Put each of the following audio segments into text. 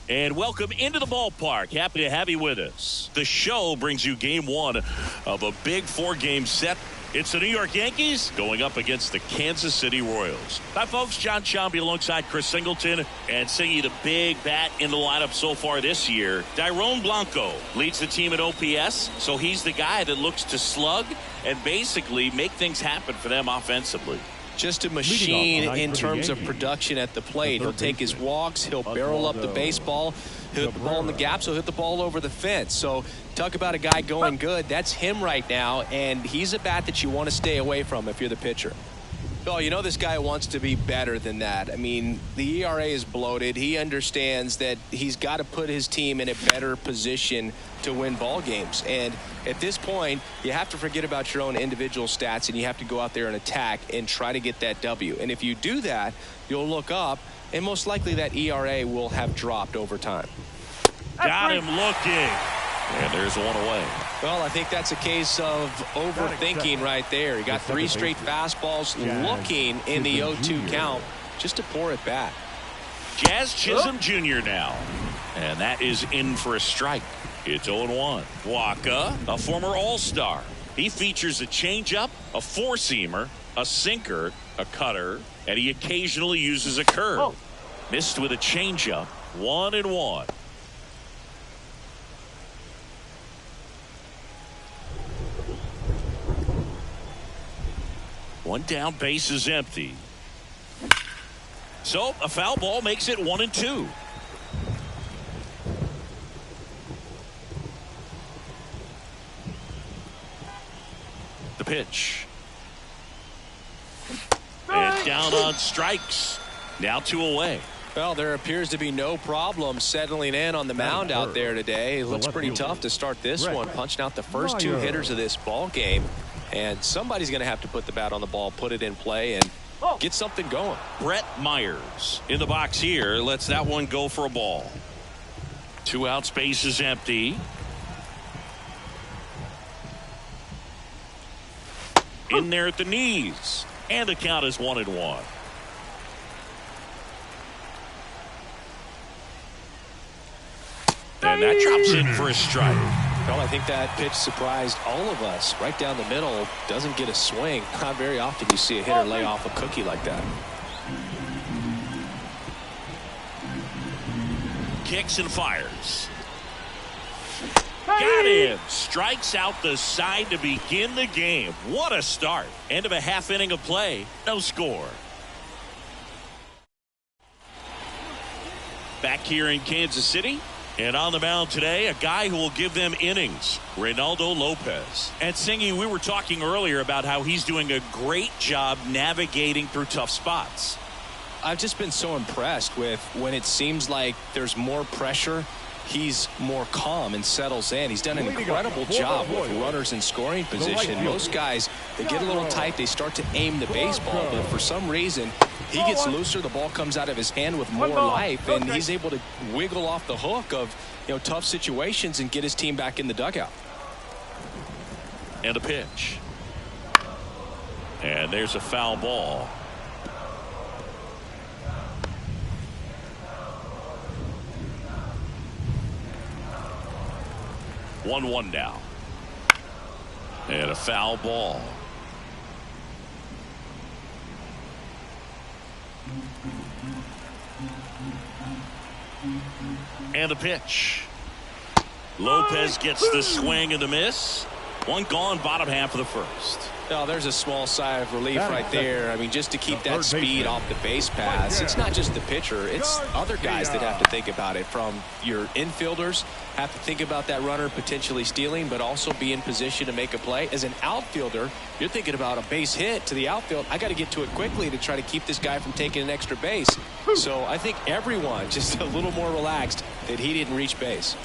And welcome into the ballpark. Happy to have you with us. The show brings you game one of a big four-game set. It's the New York Yankees going up against the Kansas City Royals. Hi, folks. John Sciambi alongside Chris Singleton, and singing the big bat in the lineup so far this year. Dairon Blanco leads the team at OPS, so he's the guy that looks to slug and basically make things happen for them offensively. Just a machine in terms of production at the plate. He'll take his walks. He'll barrel up the baseball. He'll hit the ball in the gaps. He'll hit the ball over the fence. So talk about a guy going good. That's him right now, and he's a bat that you want to stay away from if you're the pitcher. Oh, you know this guy wants to be better than that. I mean, the ERA is bloated. He understands that he's got to put his team in a better position to win ball games. And at this point, you have to forget about your own individual stats, and you have to go out there and attack and try to get that W. And if you do that, you'll look up, and most likely that ERA will have dropped over time. Got him looking. And there's one away. Well, I think that's a case of overthinking right there. He got three straight fastballs looking in the 0-2 count just to pour it back. Jazz Chisholm Jr. now. And that is in for a strike. It's 0-1. Waka, a former All-Star. He features a changeup, a four-seamer, a sinker, a cutter, and he occasionally uses a curve. Missed with a changeup. 1-1. One down, base is empty. So a foul ball makes it 1-2. The pitch. And down on strikes. Now 2 away. Well, there appears to be no problem settling in on the mound out there today. It looks pretty tough to start this one, punching out the first 2 hitters of this ball game. And somebody's going to have to put the bat on the ball, put it in play, and get something going. Brett Myers in the box here. Lets that one go for a ball. 2 outs, base is empty. In there at the knees. And the count is 1-1. And that drops in for a strike. Well, I think that pitch surprised all of us. Right down the middle, doesn't get a swing. Not very often you see a hitter lay off a cookie like that. Kicks and fires. Got him. Strikes out the side to begin the game. What a start. End of a half inning of play. No score. Back here in Kansas City. And on the mound today, a guy who will give them innings, Reynaldo Lopez. And Singy, we were talking earlier about how he's doing a great job navigating through tough spots. I've just been so impressed with when it seems like there's more pressure, he's more calm and settles in. He's done an incredible job with runners in scoring position. Most guys, they get a little tight, they start to aim the baseball, but for some reason, he gets looser, the ball comes out of his hand with more life, and he's able to wiggle off the hook of tough situations and get his team back in the dugout. And a pitch. And there's a foul ball. One now. And a foul ball. And a pitch. Lopez gets the swing and the miss. One gone, bottom half of the first. Oh, there's a small sigh of relief right there. I mean, just to keep that speed off the base paths. It's not just the pitcher. It's other guys that have to think about it. From your infielders have to think about that runner potentially stealing, but also be in position to make a play. As an outfielder, you're thinking about a base hit to the outfield. I got to get to it quickly to try to keep this guy from taking an extra base. So I think everyone just a little more relaxed that he didn't reach base.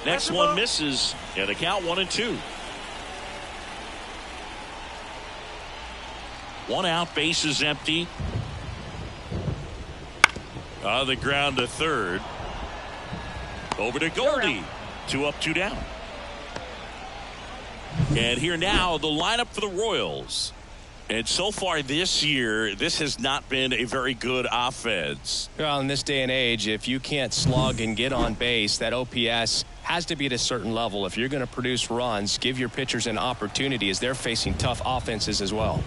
Next one misses. And the count 1-2. 1 out, base is empty. On the ground to third. Over to Goldie. 2 up, 2 down. And here now, the lineup for the Royals. And so far this year, this has not been a very good offense. Well, in this day and age, if you can't slug and get on base, that OPS has to be at a certain level. If you're going to produce runs, give your pitchers an opportunity as they're facing tough offenses as well.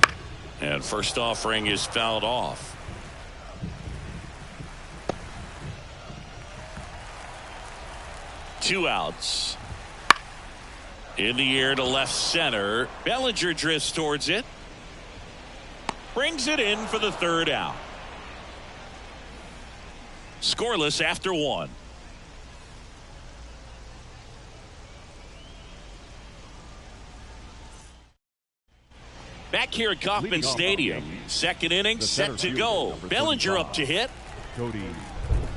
And first offering is fouled off. Two outs. In the air to left center. Bellinger drifts towards it. Brings it in for the third out. Scoreless after one. Back here at Kauffman Stadium. Second inning set to go. Bellinger up to hit. Cody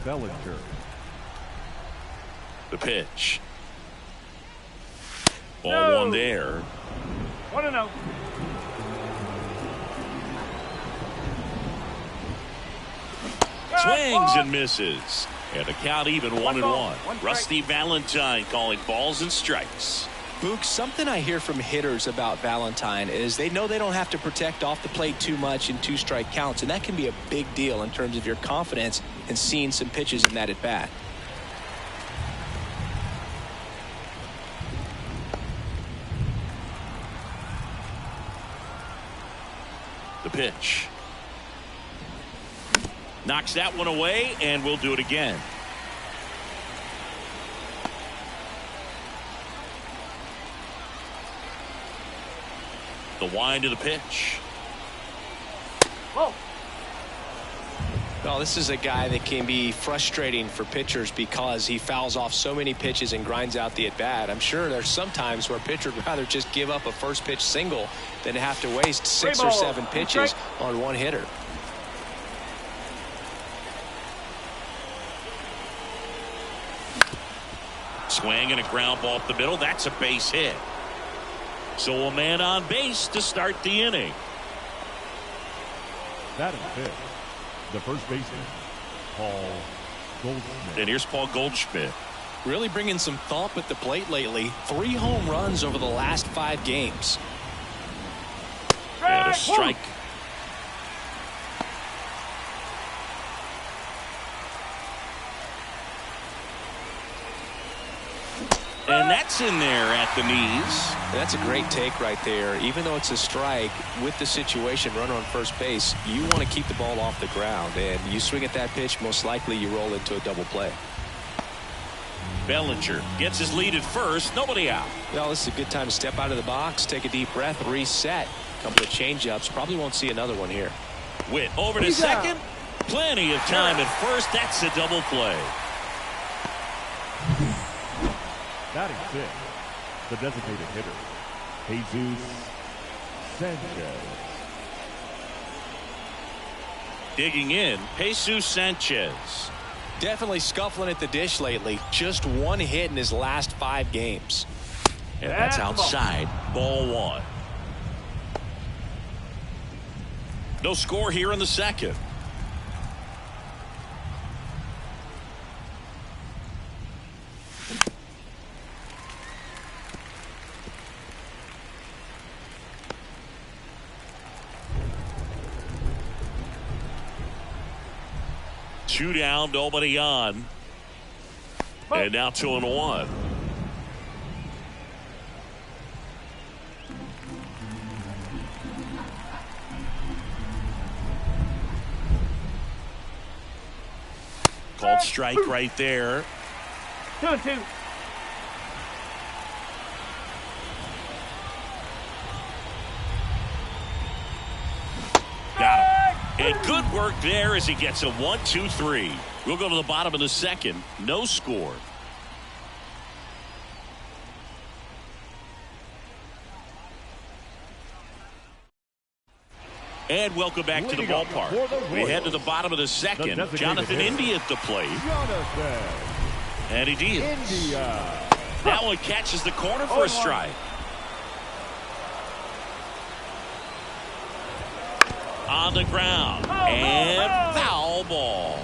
Bellinger. The pitch. Ball one there. 1-0. Swings and misses. And the count even 1-1. Rusty Valentine calling balls and strikes. Boog, something I hear from hitters about Valentine is they know they don't have to protect off the plate too much in two-strike counts, and that can be a big deal in terms of your confidence in seeing some pitches in that at-bat. The pitch. Knocks that one away, and we'll do it again. The wind of the pitch. Whoa. Well, this is a guy that can be frustrating for pitchers because he fouls off so many pitches and grinds out the at-bat. I'm sure there's some times where a pitcher would rather just give up a first pitch single than have to waste 6 or 7 pitches on one hitter. Swing and a ground ball up the middle. That's a base hit. So a man on base to start the inning. That is fifth. The first baseman, Paul Goldschmidt. And here's Paul Goldschmidt. Really bringing some thump at the plate lately. 3 home runs over the last 5 games. And a strike. And that's in there at the knees. That's a great take right there. Even though it's a strike, with the situation, runner on first base, you want to keep the ball off the ground. And you swing at that pitch, most likely you roll into a double play. Bellinger gets his lead at first. Nobody out. Well, this is a good time to step out of the box, take a deep breath, reset. A couple of change-ups. Probably won't see another one here. Witt over to second. Plenty of time at first. That's a double play. Batting fifth, the designated hitter, Jesus Sanchez. Digging in, Jesus Sanchez. Definitely scuffling at the dish lately. Just 1 hit in his last 5 games. And that's outside. Ball 1. No score here in the second. Two down, nobody on. And now 2-1. Called strike right there. 2-2. Got him. And good work there as he gets a 1-2-3. We'll go to the bottom of the second. No score. And welcome back to the ballpark. We head to the bottom of the second. Jonathan India at the plate. And he deals. That one catches the corner for a strike. On the ground. And foul ball.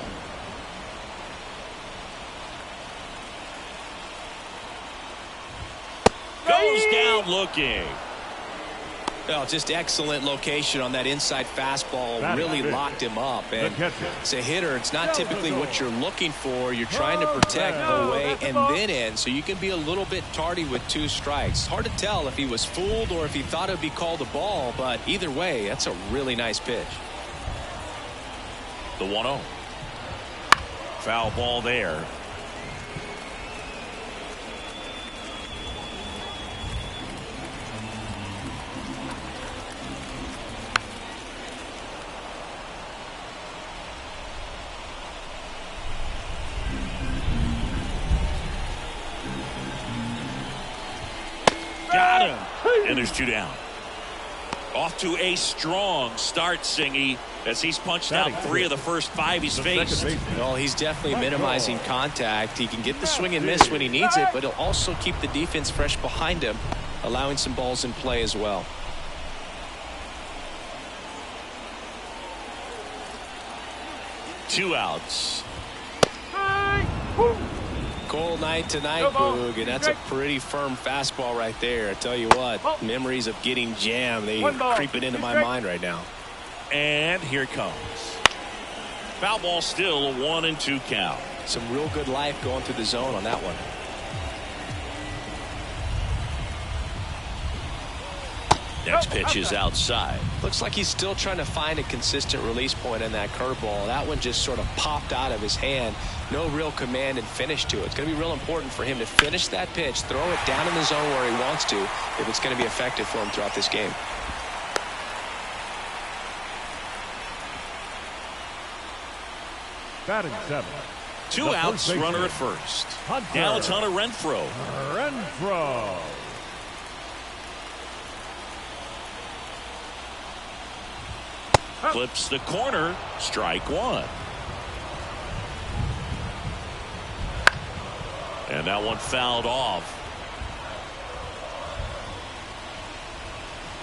Goes down looking. Well, just excellent location on that inside fastball. Really locked him up. And it's a hitter. It's not typically what you're looking for. You're trying to protect away and then in, so you can be a little bit tardy with 2 strikes. Hard to tell if he was fooled or if he thought it would be called a ball, but either way, that's a really nice pitch. The 1-0. Foul ball there. Got him. And there's 2 down. Off to a strong start, Singy, as he's punched out 3 of the first 5 he's faced. Well, he's definitely minimizing contact. He can get the swing and miss when he needs it, but he'll also keep the defense fresh behind him, allowing some balls in play as well. Two outs. Cold night tonight, Boog, and that's a pretty firm fastball right there. I tell you what, memories of getting jammed, they creeping into my mind right now. And here it comes. Foul ball, still a 1-2 count. Some real good life going through the zone on that one. Next pitch is outside. Looks like he's still trying to find a consistent release point in that curveball. That one just sort of popped out of his hand. No real command and finish to it. It's going to be real important for him to finish that pitch, throw it down in the zone where he wants to, if it's going to be effective for him throughout this game. Batting 7. 2 outs, runner at first. Now it's Hunter Renfroe. Flips the corner. Strike 1. And that one fouled off.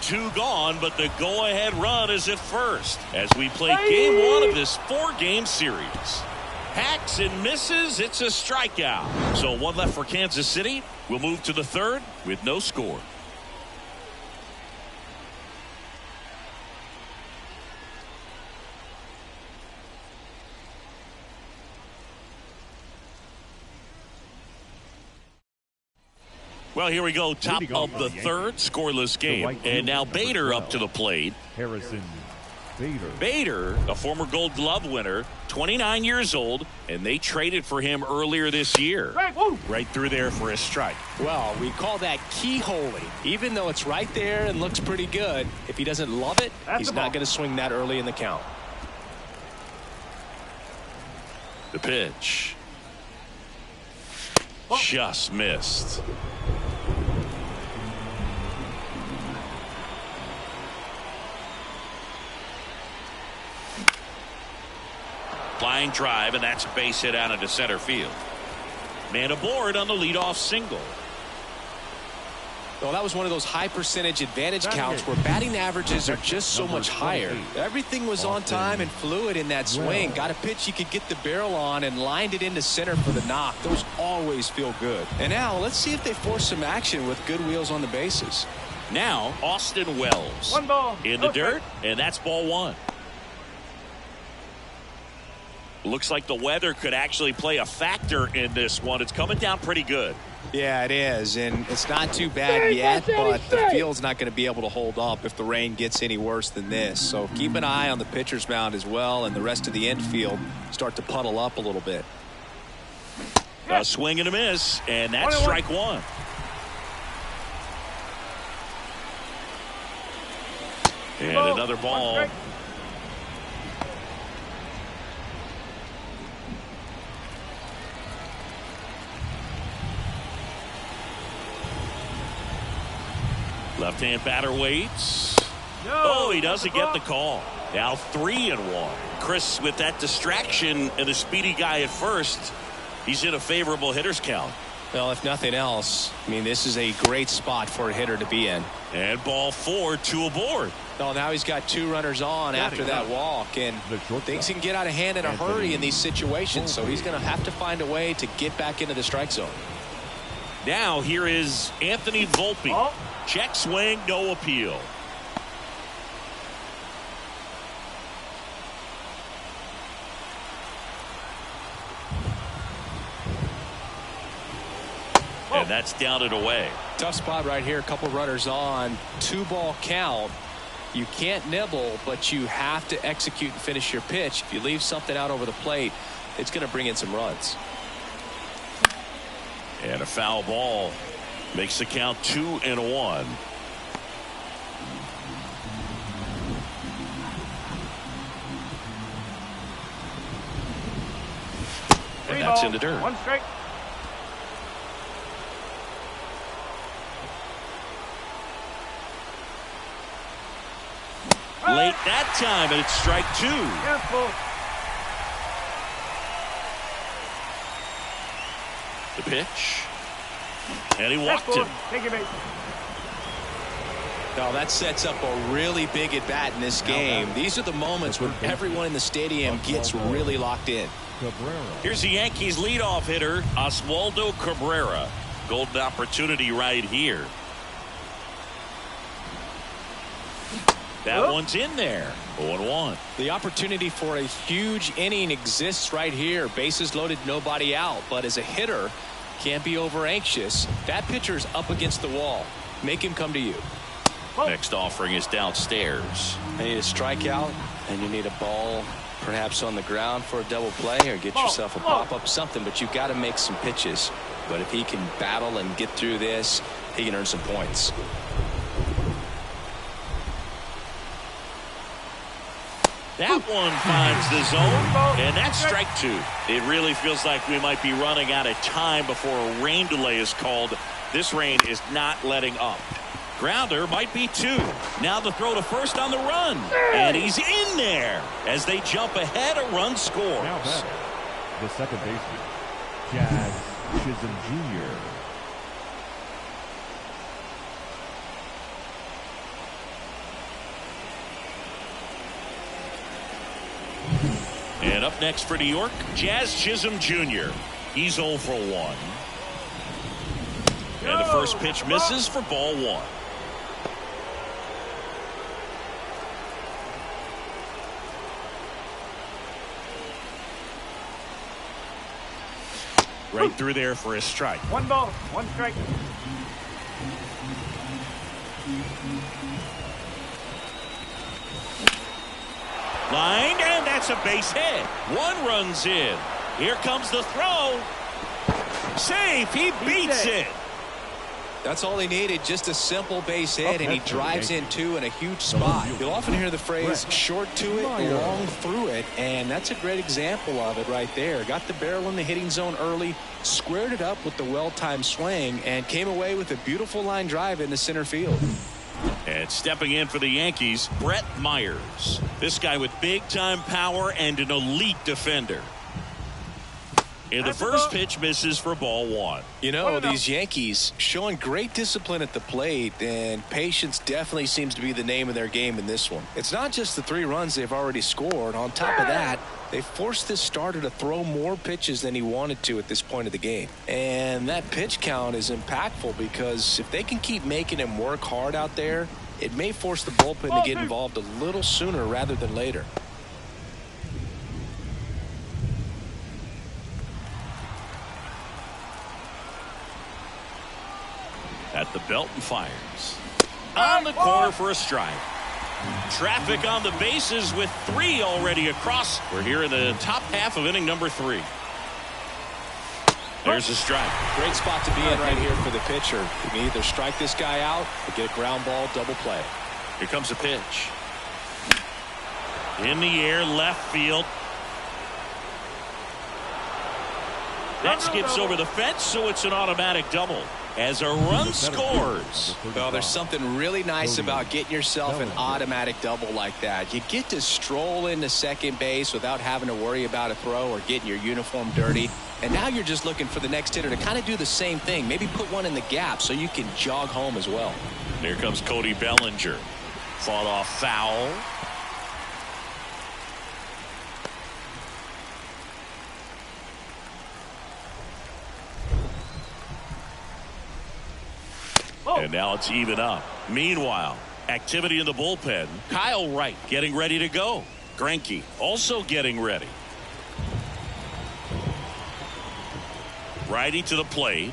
2 gone, but the go-ahead run is at first as we play game 1 of this 4-game series. Hacks and misses. It's a strikeout. So 1 left for Kansas City. We'll move to the 3rd with no score. Well, here we go. Top of the 3rd, scoreless game. And now Bader up to the plate. Harrison Bader, a former Gold Glove winner, 29 years old, and they traded for him earlier this year. Right through there for a strike. Well, we call that keyholing. Even though it's right there and looks pretty good, if he doesn't love it, he's not going to swing that early in the count. The pitch. Just missed. Flying drive, and that's a base hit out into center field. Man aboard on the leadoff single. Well, that was one of those high percentage advantage counts where batting averages are just so much higher. Everything was on time and fluid in that swing. Got a pitch you could get the barrel on and lined it into center for the knock. Those always feel good. And now let's see if they force some action with good wheels on the bases. Now Austin Wells 1 ball in the dirt, and that's ball 1. Looks like the weather could actually play a factor in this one. It's coming down pretty good. Yeah, it is, and it's not too bad yet, but the field's not going to be able to hold up if the rain gets any worse than this. So keep an eye on the pitcher's mound as well, and the rest of the infield start to puddle up a little bit. A swing and a miss, and that's strike 1. And another ball. Left-hand batter waits. Oh, he doesn't get the call. Now 3-1. Chris, with that distraction and a speedy guy at first, he's in a favorable hitter's count. Well, if nothing else, I mean, this is a great spot for a hitter to be in. And ball 4, 2 aboard. Oh, now he's got 2 runners on after that walk, and things can get out of hand in a hurry in these situations, so he's going to have to find a way to get back into the strike zone. Now here is Anthony Volpe. Check swing, no appeal. And that's down and away. Tough spot right here. A couple runners on. 2-ball count. You can't nibble, but you have to execute and finish your pitch. If you leave something out over the plate, it's going to bring in some runs. And a foul ball makes the count 2-1. And that's in the dirt. 1 strike. Late that time, and it's strike 2. Careful. The pitch. And he walked him. Take your base. Now that sets up a really big at bat in this game. These are the moments when everyone in the stadium gets really locked in. Here's the Yankees leadoff hitter, Oswaldo Cabrera. Golden opportunity right here. That one's in there. 0-1. The opportunity for a huge inning exists right here. Bases loaded, nobody out. But as a hitter, can't be over anxious. That pitcher's up against the wall. Make him come to you. Next offering is downstairs. You need a strikeout, and you need a ball perhaps on the ground for a double play, or get yourself a pop-up, something. But you've got to make some pitches. But if he can battle and get through this, he can earn some points. That one finds the zone, and that's strike 2. It really feels like we might be running out of time before a rain delay is called. This rain is not letting up. Grounder might be 2. Now the throw to first on the run, and he's in there as they jump ahead. A run scores. Now batter, the second baseman, G68. And up next for New York, Jazz Chisholm Jr. He's 0 for 1. And the first pitch misses for ball 1. Right through there for a strike. 1 ball, 1 strike. Line, and that's a base hit. 1 runs in. Here comes the throw. Safe. He beats it. That's all he needed, just a simple base hit, and he drives in 2 in a huge spot. You'll often hear the phrase short to it, long through it, and that's a great example of it right there. Got the barrel in the hitting zone early, squared it up with the well-timed swing, and came away with a beautiful line drive into center field. And stepping in for the Yankees, Brett Myers. This guy with big-time power and an elite defender. And the first pitch misses for ball 1. You know, these Yankees showing great discipline at the plate, and patience definitely seems to be the name of their game in this one. It's not just the 3 runs they've already scored. On top of that, they forced this starter to throw more pitches than he wanted to at this point of the game. And that pitch count is impactful because if they can keep making him work hard out there, it may force the bullpen to get involved a little sooner rather than later. At the belt and fires. On the corner for a strike. Traffic on the bases with 3 already across. We're here in the top half of inning number 3. There's a strike. Great spot to be in right here for the pitcher. You can either strike this guy out or get a ground ball double play. Here comes a pitch. In the air, left field. That skips over the fence, so it's an automatic double. As a run scores. Well, there's something really nice about getting yourself an automatic double like that. You get to stroll into second base without having to worry about a throw or getting your uniform dirty. And now you're just looking for the next hitter to kind of do the same thing. Maybe put one in the gap so you can jog home as well. Here comes Cody Bellinger. Fought off foul. And now it's even up. Meanwhile, activity in the bullpen. Kyle Wright getting ready to go. Greinke also getting ready. Righty to the plate.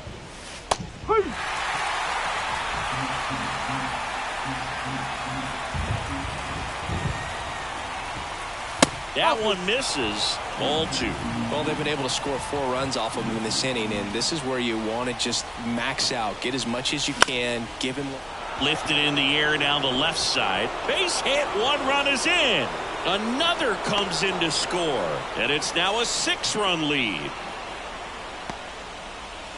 That one misses. Ball 2. Well, they've been able to score 4 runs off of him in this inning, and this is where you want to just max out. Get as much as you can. Give him. Lifted in the air down the left side. Base hit. 1 run is in. Another comes in to score, and it's now a 6-run lead.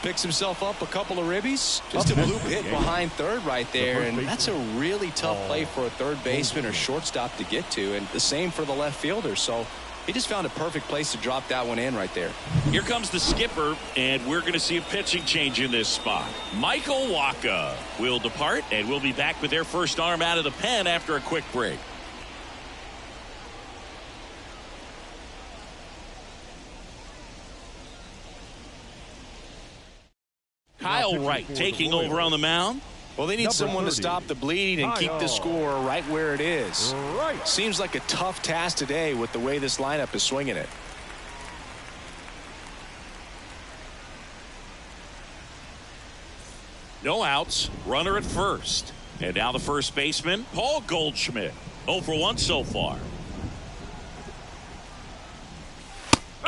Picks himself up a couple of ribbies. Just a bloop hit behind third right there, and that's a really tough play for a third baseman or shortstop to get to, and the same for the left fielder. So he just found a perfect place to drop that one in right there. Here comes the skipper, and we're going to see a pitching change in this spot. Michael Wacha will depart, and we'll be back with their first arm out of the pen after a quick break. Kyle Wright taking over on the mound. Well, they need someone to stop the bleeding and keep the score right where it is. Seems like a tough task today with the way this lineup is swinging it. No outs, runner at first. And now the first baseman, Paul Goldschmidt. 0 for 1 so far.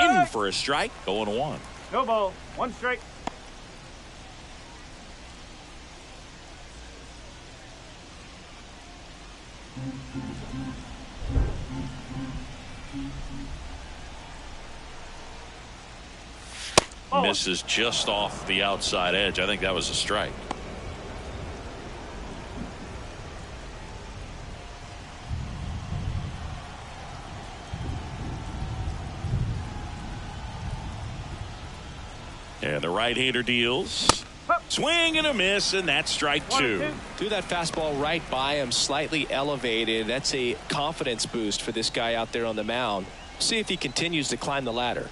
In for a strike, going 1. No ball. 1 strike. Misses just off the outside edge. I think that was a strike. And the right-hander deals. Swing and a miss, and that's strike 2. Threw that fastball right by him, slightly elevated. That's a confidence boost for this guy out there on the mound. See if he continues to climb the ladder.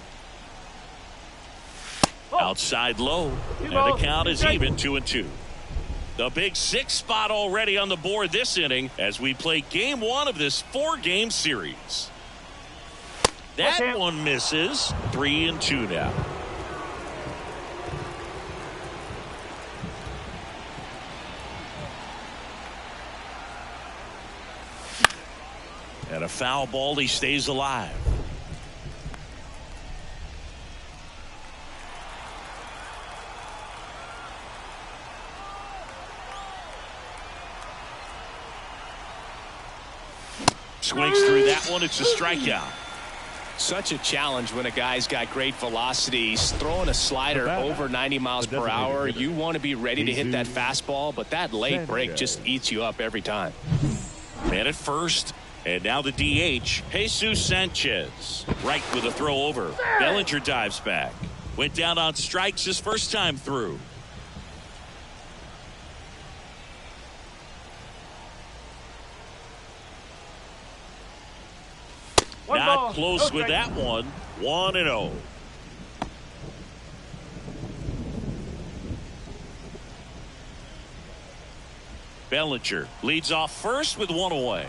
Outside low, and the count is even 2-2. The big 6 spot already on the board this inning as we play game 1 of this 4-game series. That one misses. 3-2 now. And a foul ball, he stays alive. Swings through that one. It's a strikeout. Such a challenge when a guy's got great velocity. He's throwing a slider over 90 miles per hour. You want to be ready to hit that fastball, but that late break just eats you up every time. Man at first, and now the DH, Jesus Sanchez. Right with a throw over. Bellinger dives back. Went down on strikes his first time through. Not close with that one. 1-0. Bellinger leads off first with 1 away.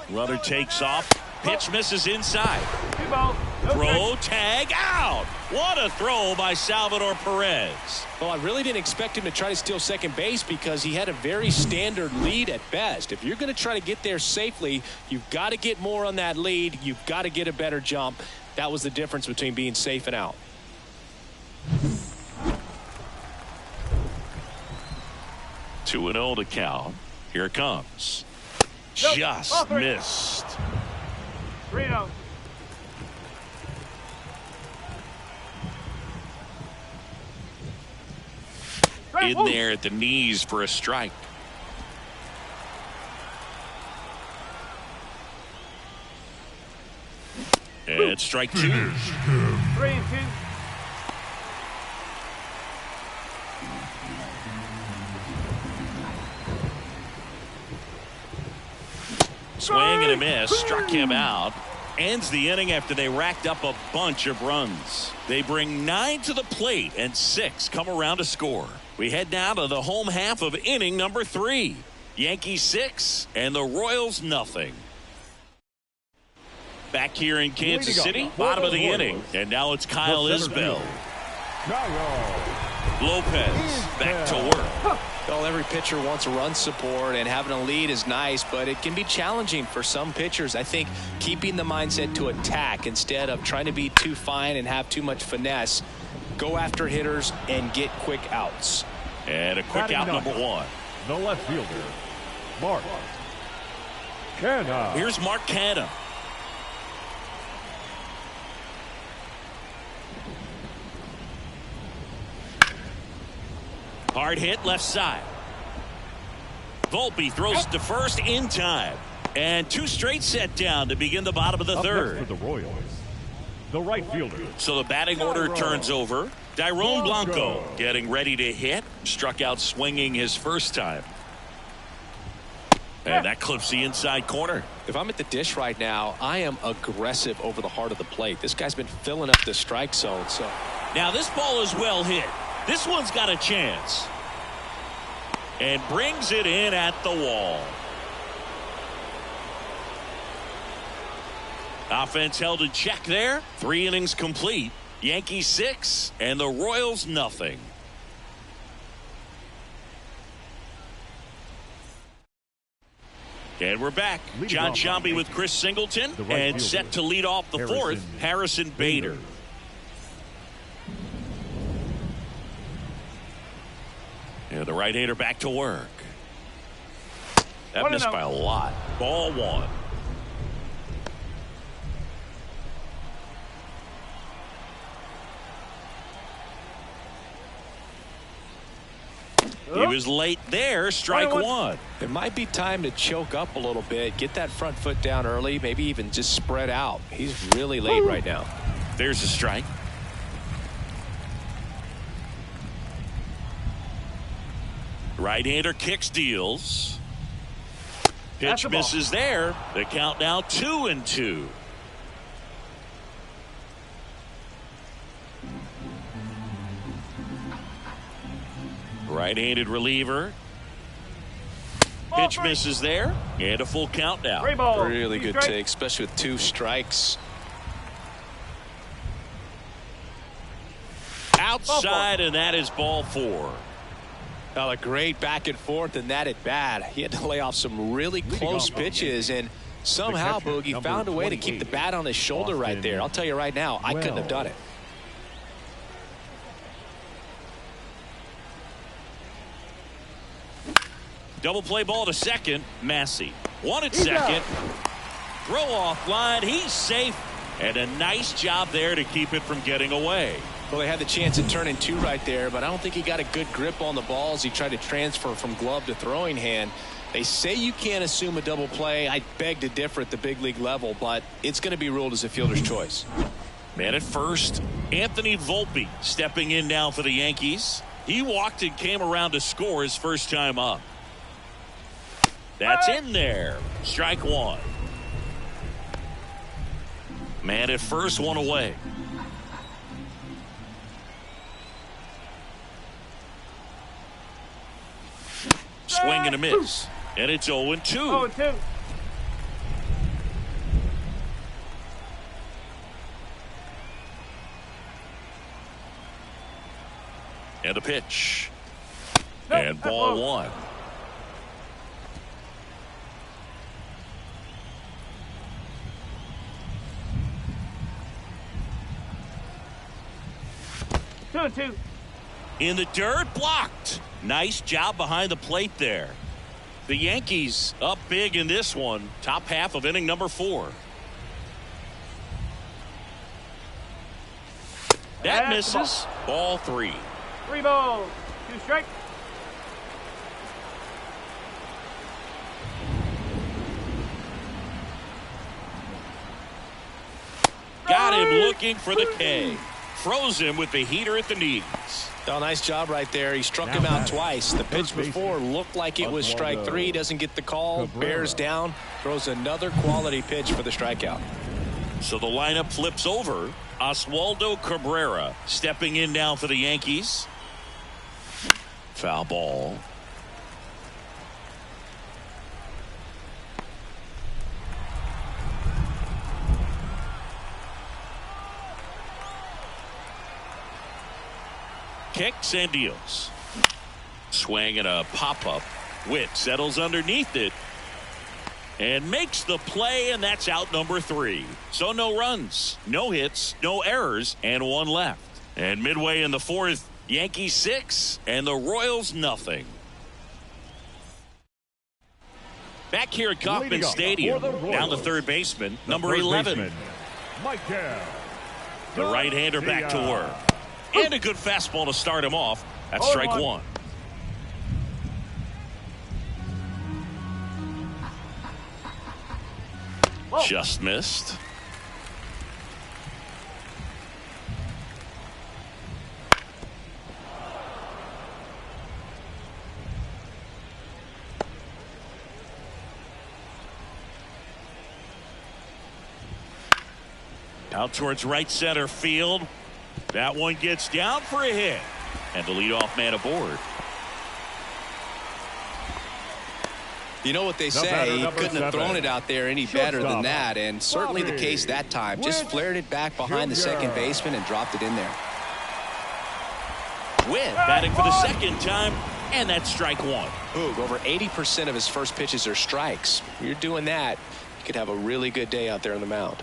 Runner takes off. Pitch misses inside. Throw, tag, out. What a throw by Salvador Perez. Well, I really didn't expect him to try to steal second base because he had a very standard lead at best. If you're going to try to get there safely, you've got to get more on that lead. You've got to get a better jump. That was the difference between being safe and out. Two and 0 to count. Here it comes. Just missed. 3-0. In there at the knees for a strike. And strike 2. 3-2. Swing and a miss. Struck him out. Ends the inning after they racked up a bunch of runs. They bring 9 to the plate and 6 come around to score. We head now to the home half of inning number 3. Yankees 6 and the Royals nothing. Back here in Kansas City, bottom of the inning. And now it's Kyle Isbell. Lopez back to work. Well, every pitcher wants run support, and having a lead is nice, but it can be challenging for some pitchers. I think keeping the mindset to attack instead of trying to be too fine and have too much finesse. Go after hitters and get quick outs. And a quick out, number one. The left fielder, Mark Canha. Here's Mark Canha. Hard hit left side. Volpe throws to first in time. And two straight set down to begin the bottom of the third. For the Royals, the right fielder. So the batting order turns over. Dairon Blanco getting ready to hit. Struck out swinging his first time. And that clips the inside corner. If I'm at the dish right now, I am aggressive over the heart of the plate. This guy's been filling up the strike zone. So now this ball is well hit. This one's got a chance. And brings it in at the wall. Offense held in check there. 3 innings complete. Yankees 6 and the Royals nothing. And we're back. John Sciambi with Chris Singleton and set to lead off the fourth, Harrison Bader. Yeah, the right-hander back to work. That missed by a lot. Ball one. He was late there. Strike one. It might be time to choke up a little bit. Get that front foot down early. Maybe even just spread out. He's really late right now. There's a strike. Right-hander kicks, deals. Pitch misses there. The count now 2-2. Right-handed reliever. Pitch misses there. And a full count now. Really good take, especially with 2 strikes. Outside, and that is ball 4. Now a great back and forth, and that at bat. He had to lay off some really close pitches, and somehow Boogie found a way to keep the bat on his shoulder right there. I'll tell you right now, I couldn't have done it. Double play ball to second. Massey. One at second. Throw off line. He's safe. And a nice job there to keep it from getting away. Well, they had the chance of turning 2 right there, but I don't think he got a good grip on the ball as he tried to transfer from glove to throwing hand. They say you can't assume a double play. I beg to differ at the big league level, but it's going to be ruled as a fielder's choice. Man at first, Anthony Volpe stepping in now for the Yankees. He walked and came around to score his first time up. That's in there. Strike one. Man at first, one away. Swing and a miss. And it's 0-2. 0-2. And a pitch. And ball 1. Two. In the dirt, blocked. Nice job behind the plate there. The Yankees up big in this one. Top half of inning number 4. That misses. Ball 3. 3 balls. 2 strikes. Got him looking for the K. Froze him with the heater at the knees. Oh, nice job right there. He struck him out twice. The pitch before looked like it was strike 3. Doesn't get the call. Bears down. Throws another quality pitch for the strikeout. So the lineup flips over. Oswaldo Cabrera stepping in now for the Yankees. Foul ball. Kicks and deals. Swing and a pop-up. Witt settles underneath it and makes the play, and that's out number 3. So no runs, no hits, no errors, and 1 left. And midway in the 4th, Yankees 6 and the Royals nothing. Back here at Kauffman Stadium, down the third baseman, number 11. The right-hander back to work. And a good fastball to start him off. That's strike 1. Whoa. Just missed. Out towards right center field. That one gets down for a hit. And the leadoff man aboard. You know what they say, he couldn't have thrown it out there any better than that, and certainly the case that time. Just flared it back behind the second baseman and dropped it in there. Witt batting for the second time, and that's strike 1. Boog, over 80% of his first pitches are strikes. When you're doing that, you could have a really good day out there on the mound.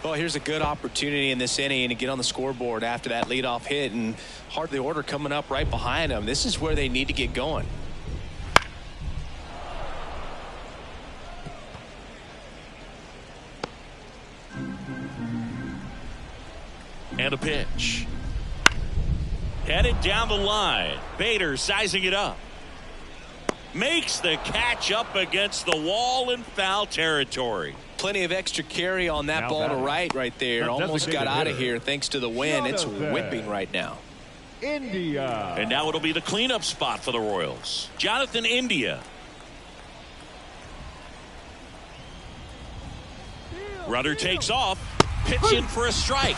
Well, here's a good opportunity in this inning to get on the scoreboard after that leadoff hit, and heart of the order coming up right behind them. This is where they need to get going. And a pitch. Headed down the line. Bader sizing it up. Makes the catch up against the wall in foul territory. Plenty of extra carry on that ball to right there. Almost got out of here thanks to the wind. It's whipping right now. India. And now it'll be the cleanup spot for the Royals. Jonathan India. Runner takes off. Pitch in for a strike.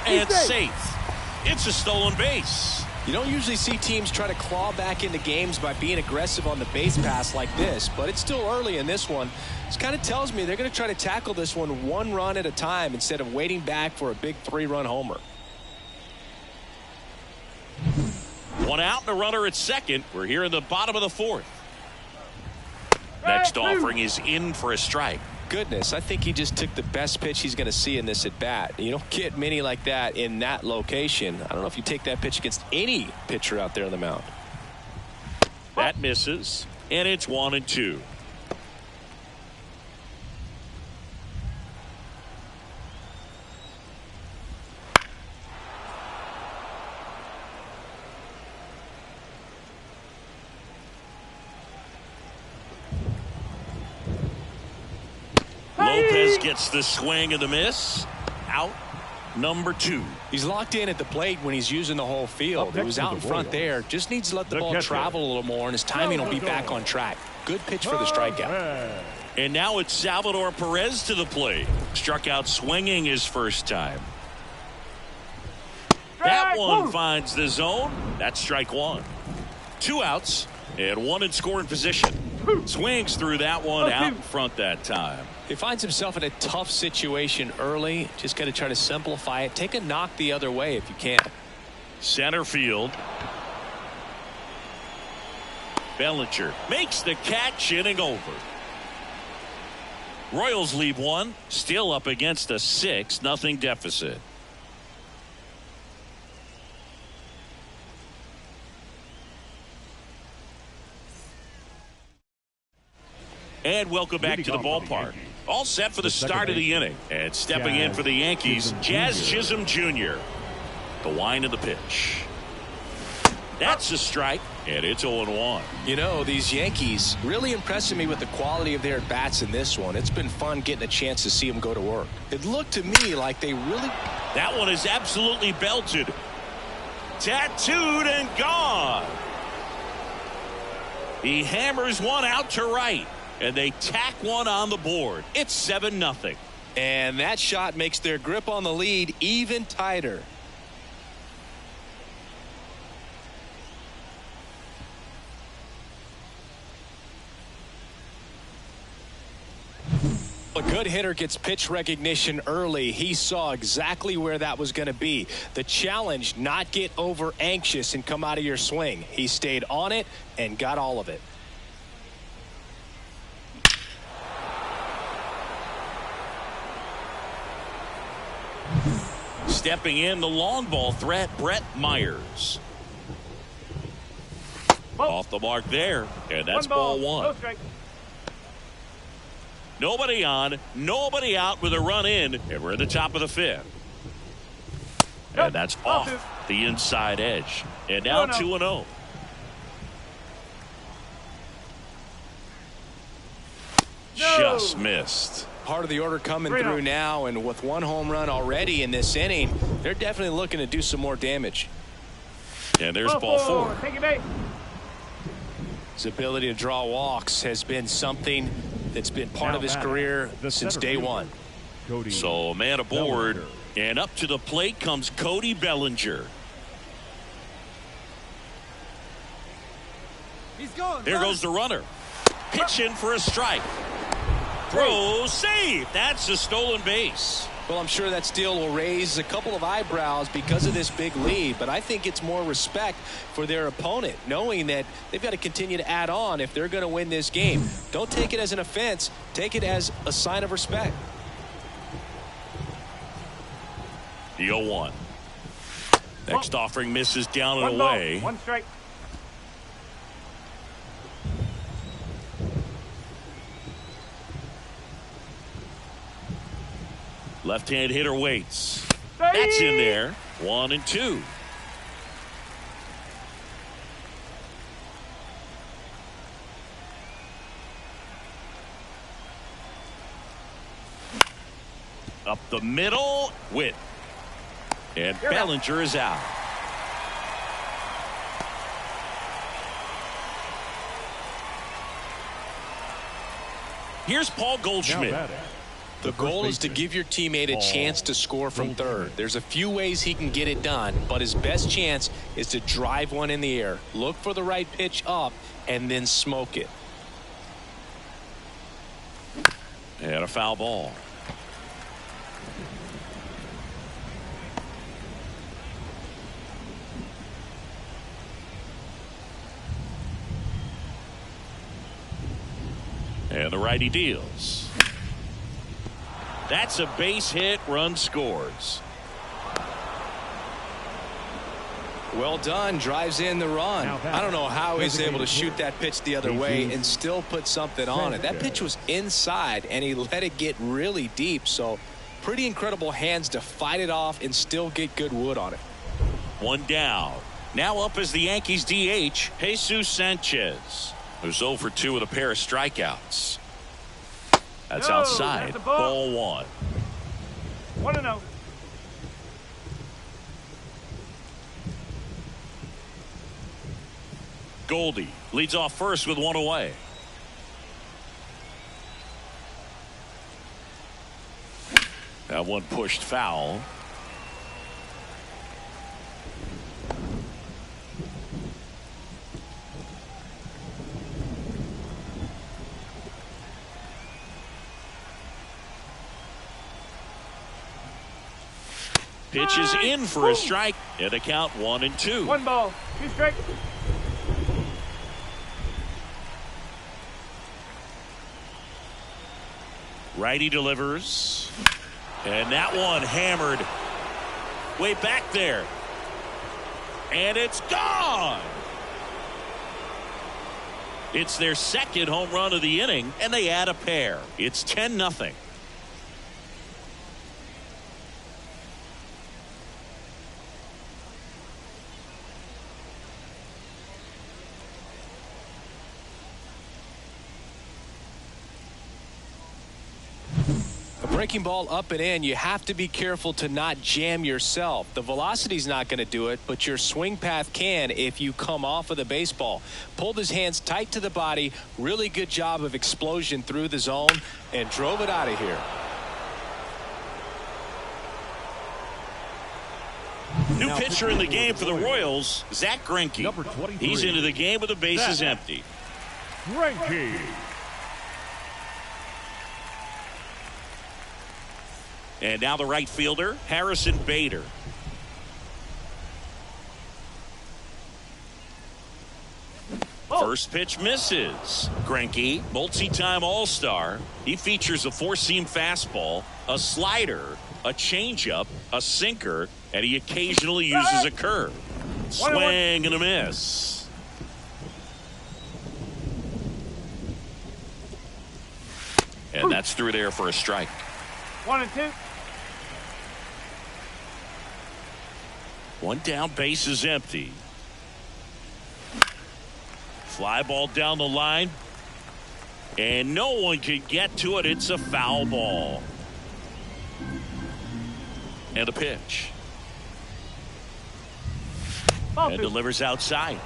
And safe. It's a stolen base. You don't usually see teams try to claw back into games by being aggressive on the base pass like this, but it's still early in this one. This kind of tells me they're going to try to tackle this one run at a time instead of waiting back for a big 3-run homer. 1 out and a runner at second. We're here in the bottom of the 4th. Next offering is in for a strike. Goodness, I think he just took the best pitch he's going to see in this at bat. You don't get many like that in that location. I don't know if you take that pitch against any pitcher out there on the mound. That misses, and it's 1-2. Lopez gets the swing and the miss. Out number 2. He's locked in at the plate when he's using the whole field. He was out in front there. Just needs to let the ball travel a little more, and his timing will be back on track. Good pitch for the strikeout. And now it's Salvador Perez to the plate. Struck out swinging his first time. That one finds the zone. That's strike 1. 2 outs and 1 in scoring position. Swings through that one out in front that time. He finds himself in a tough situation early. Just got to try to simplify it. Take a knock the other way if you can. Center field. Bellinger makes the catch, inning over. Royals leave 1, still up against a 6-0 deficit. And welcome back to the ballpark. All set for the start of the inning. And stepping in for the Yankees, Jazz Chisholm Jr. The wind of the pitch. That's a strike, and it's 0-1. You know, these Yankees really impressing me with the quality of their at-bats in this one. It's been fun getting a chance to see them go to work. It looked to me like they really... That one is absolutely belted. Tattooed and gone. He hammers one out to right. And they tack one on the board. It's 7-0. And that shot makes their grip on the lead even tighter. A good hitter gets pitch recognition early. He saw exactly where that was going to be. The challenge, not get over anxious and come out of your swing. He stayed on it and got all of it. Stepping in, the long ball threat, Brett Myers. Off the mark there, and that's ball one. Nobody on, nobody out with a run in, and we're at the top of the fifth. And that's off the inside edge. And now 2-0. Just missed. Part of the order coming through now, and with one home run already in this inning, they're definitely looking to do some more damage. And there's ball four. His ability to draw walks has been something that's been part of his career since day one. So a man aboard, and up to the plate comes Cody Bellinger. There goes the runner. Pitch in for a strike. Throw, save. That's a stolen base. Well, I'm sure that steal will raise a couple of eyebrows because of this big lead, but I think it's more respect for their opponent, knowing that they've got to continue to add on if they're going to win this game. Don't take it as an offense. Take it as a sign of respect. The 0-1. Next offering misses down and away. One strike. Left-hand hitter waits. That's in there. 1-2. Up the middle. Witt. And Bellinger is out. Here's Paul Goldschmidt. The goal is to give your teammate a chance to score from third. There's a few ways he can get it done, but his best chance is to drive one in the air. Look for the right pitch up and then smoke it. And a foul ball. And the righty deals. That's a base hit. Run scores. Well done. Drives in the run. I don't know how he's able to shoot that pitch the other way and still put something on it. That pitch was inside, and he let it get really deep. So pretty incredible hands to fight it off and still get good wood on it. One down. Now up is the Yankees DH, Jesus Sanchez, who's 0 for 2 with a pair of strikeouts. That's outside. Ball one. 1-0. Goldie leads off first with one away. That one pushed foul. Pitch is in for a strike, and a count 1-2. 1 ball, 2 strikes. Righty delivers, and that one hammered way back there, and it's gone. It's their second home run of the inning, and they add a pair. It's 10-0. Breaking ball up and in, you have to be careful to not jam yourself. The velocity's not going to do it, but your swing path can if you come off of the baseball. Pulled his hands tight to the body. Really good job of explosion through the zone and drove it out of here. New pitcher in the game for the Royals, Zach Greinke. He's into the game with the bases empty. Greinke. And now the right fielder, Harrison Bader. First pitch misses. Greinke, multi-time All-Star. He features a four-seam fastball, a slider, a changeup, a sinker, and he occasionally uses a curve. Swing and a miss. And that's through there for a strike. 1-2. One down, base is empty. Fly ball down the line. And no one can get to it. It's a foul ball. And a pitch. And delivers outside.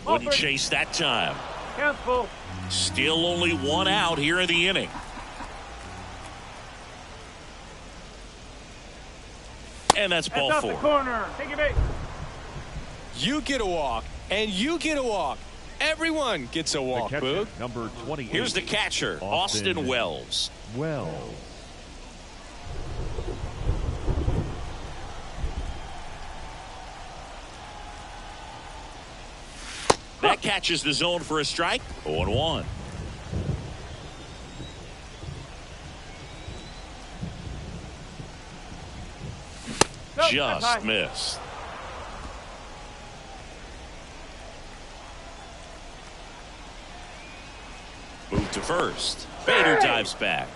Wouldn't chase that time. Careful. Still only one out here in the inning. And that's ball off four. The corner. Take it back. You get a walk, and you get a walk. Everyone gets a walk, Boog. Number 28. Here's the catcher, Austin Wells. That catches the zone for a strike. 0-1. Just missed. Move to first. Bader dives back.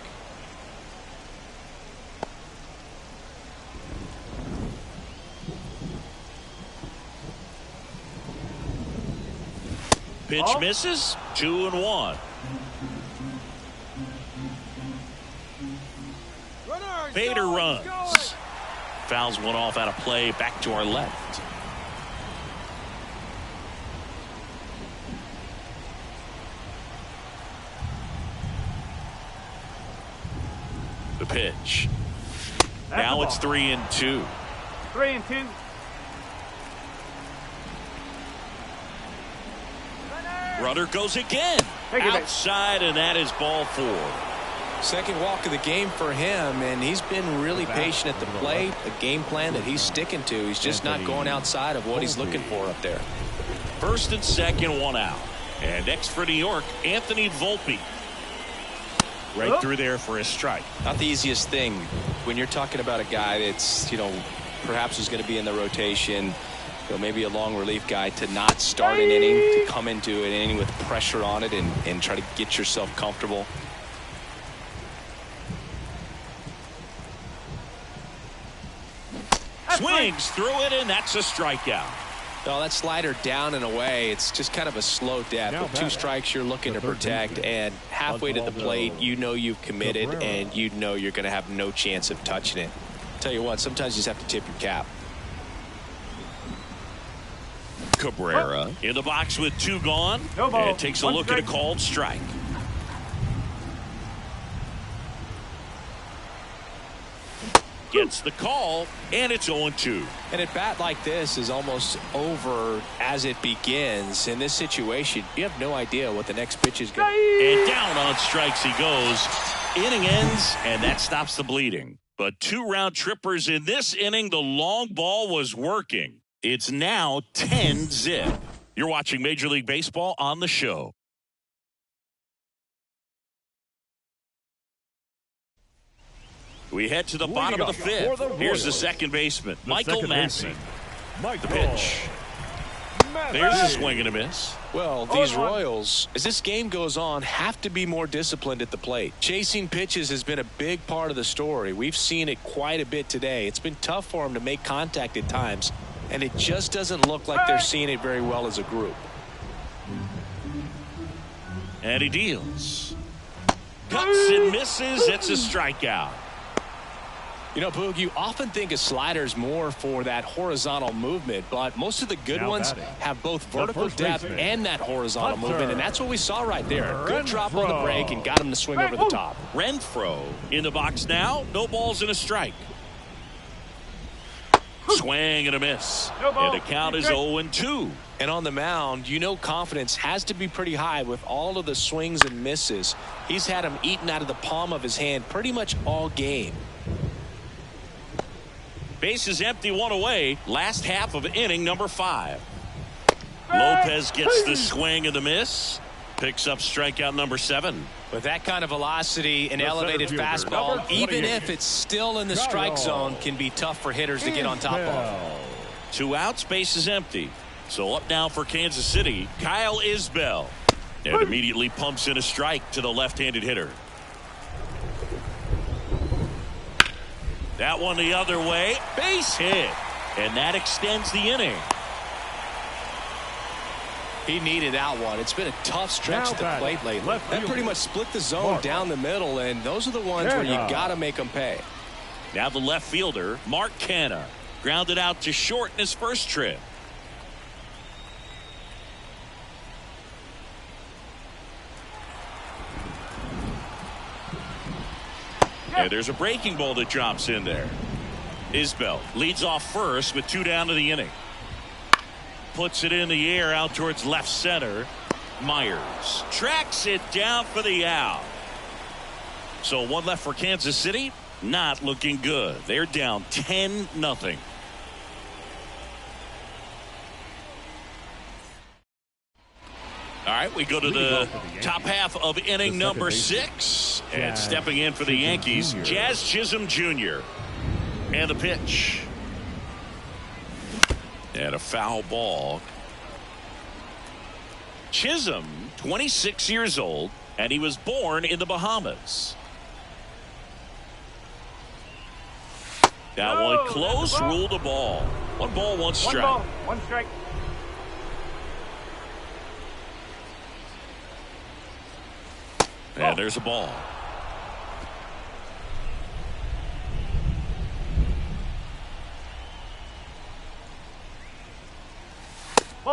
Pitch misses. 2-1. Bader runs. Fouls one off out of play. Back to our left. The pitch. Now it's 3-2. 3-2. Runner goes again. Outside, and that is ball four. Second walk of the game for him, and he's been really patient at the plate. A game plan that he's sticking to. He's just not going outside of what he's looking for up there. First and second, one out. And next for New York, Anthony Volpe. Right through there for a strike. Not the easiest thing when you're talking about a guy that's, perhaps is going to be in the rotation, maybe a long relief guy, to not start an inning, to come into an inning with pressure on it and try to get yourself comfortable. Swings through it, and that's a strikeout. Well, that slider down and away, it's just kind of a slow death. With two strikes you're looking to protect, and halfway to the plate, you've committed, and you're going to have no chance of touching it. Tell you what, sometimes you just have to tip your cap. Cabrera in the box with two gone. And takes a look at a called strike. Gets the call, and it's 0-2. And at bat like this is almost over as it begins. In this situation, you have no idea what the next pitch is going to be. And down on strikes he goes. Inning ends, and that stops the bleeding. But two round trippers in this inning. The long ball was working. It's now 10-zip. You're watching Major League Baseball on the show. We head to the bottom of the fifth. Here's the second baseman, Michael Madsen. The pitch. There's a swing and a miss. Well, these Royals, as this game goes on, have to be more disciplined at the plate. Chasing pitches has been a big part of the story. We've seen it quite a bit today. It's been tough for them to make contact at times, and it just doesn't look like they're seeing it very well as a group. And he deals. Cuts and misses. It's a strikeout. Boog, you often think a slider is more for that horizontal movement, but most of the good ones have both vertical depth and that horizontal movement, and that's what we saw right there. Good drop on the break and got him to swing over the top. Renfroe in the box now. No balls and a strike. Swing and a miss. And the count is 0-2. And on the mound, you know confidence has to be pretty high with all of the swings and misses. He's had them eaten out of the palm of his hand pretty much all game. Base is empty, one away. Last half of inning number 5. Lopez gets the swing and the miss. Picks up strikeout number 7. With that kind of velocity and elevated fastball, even if it's still in the strike zone, can be tough for hitters to get on top of. 2 outs, base is empty. So up now for Kansas City, Kyle Isbell. And immediately pumps in a strike to the left-handed hitter. That one the other way. Base hit. And that extends the inning. He needed that one. It's been a tough stretch at the plate lately. That pretty much split the zone down the middle, and those are the ones where you got to make them pay. Now the left fielder, Mark Canha, grounded out to short in his first trip. And there's a breaking ball that drops in there. Isbell leads off first with 2 down to the inning. Puts it in the air out towards left center. Myers tracks it down for the out. So 1 left for Kansas City. Not looking good. They're down 10-0. All right, we go to the top half of inning number 6. And stepping in for the Yankees, Jazz Chisholm Jr. And the pitch. And a foul ball. Chisholm, 26 years old, and he was born in the Bahamas. That one close, ruled a ball. 1 ball, 1 strike. 1 ball, 1 strike. And there's a ball.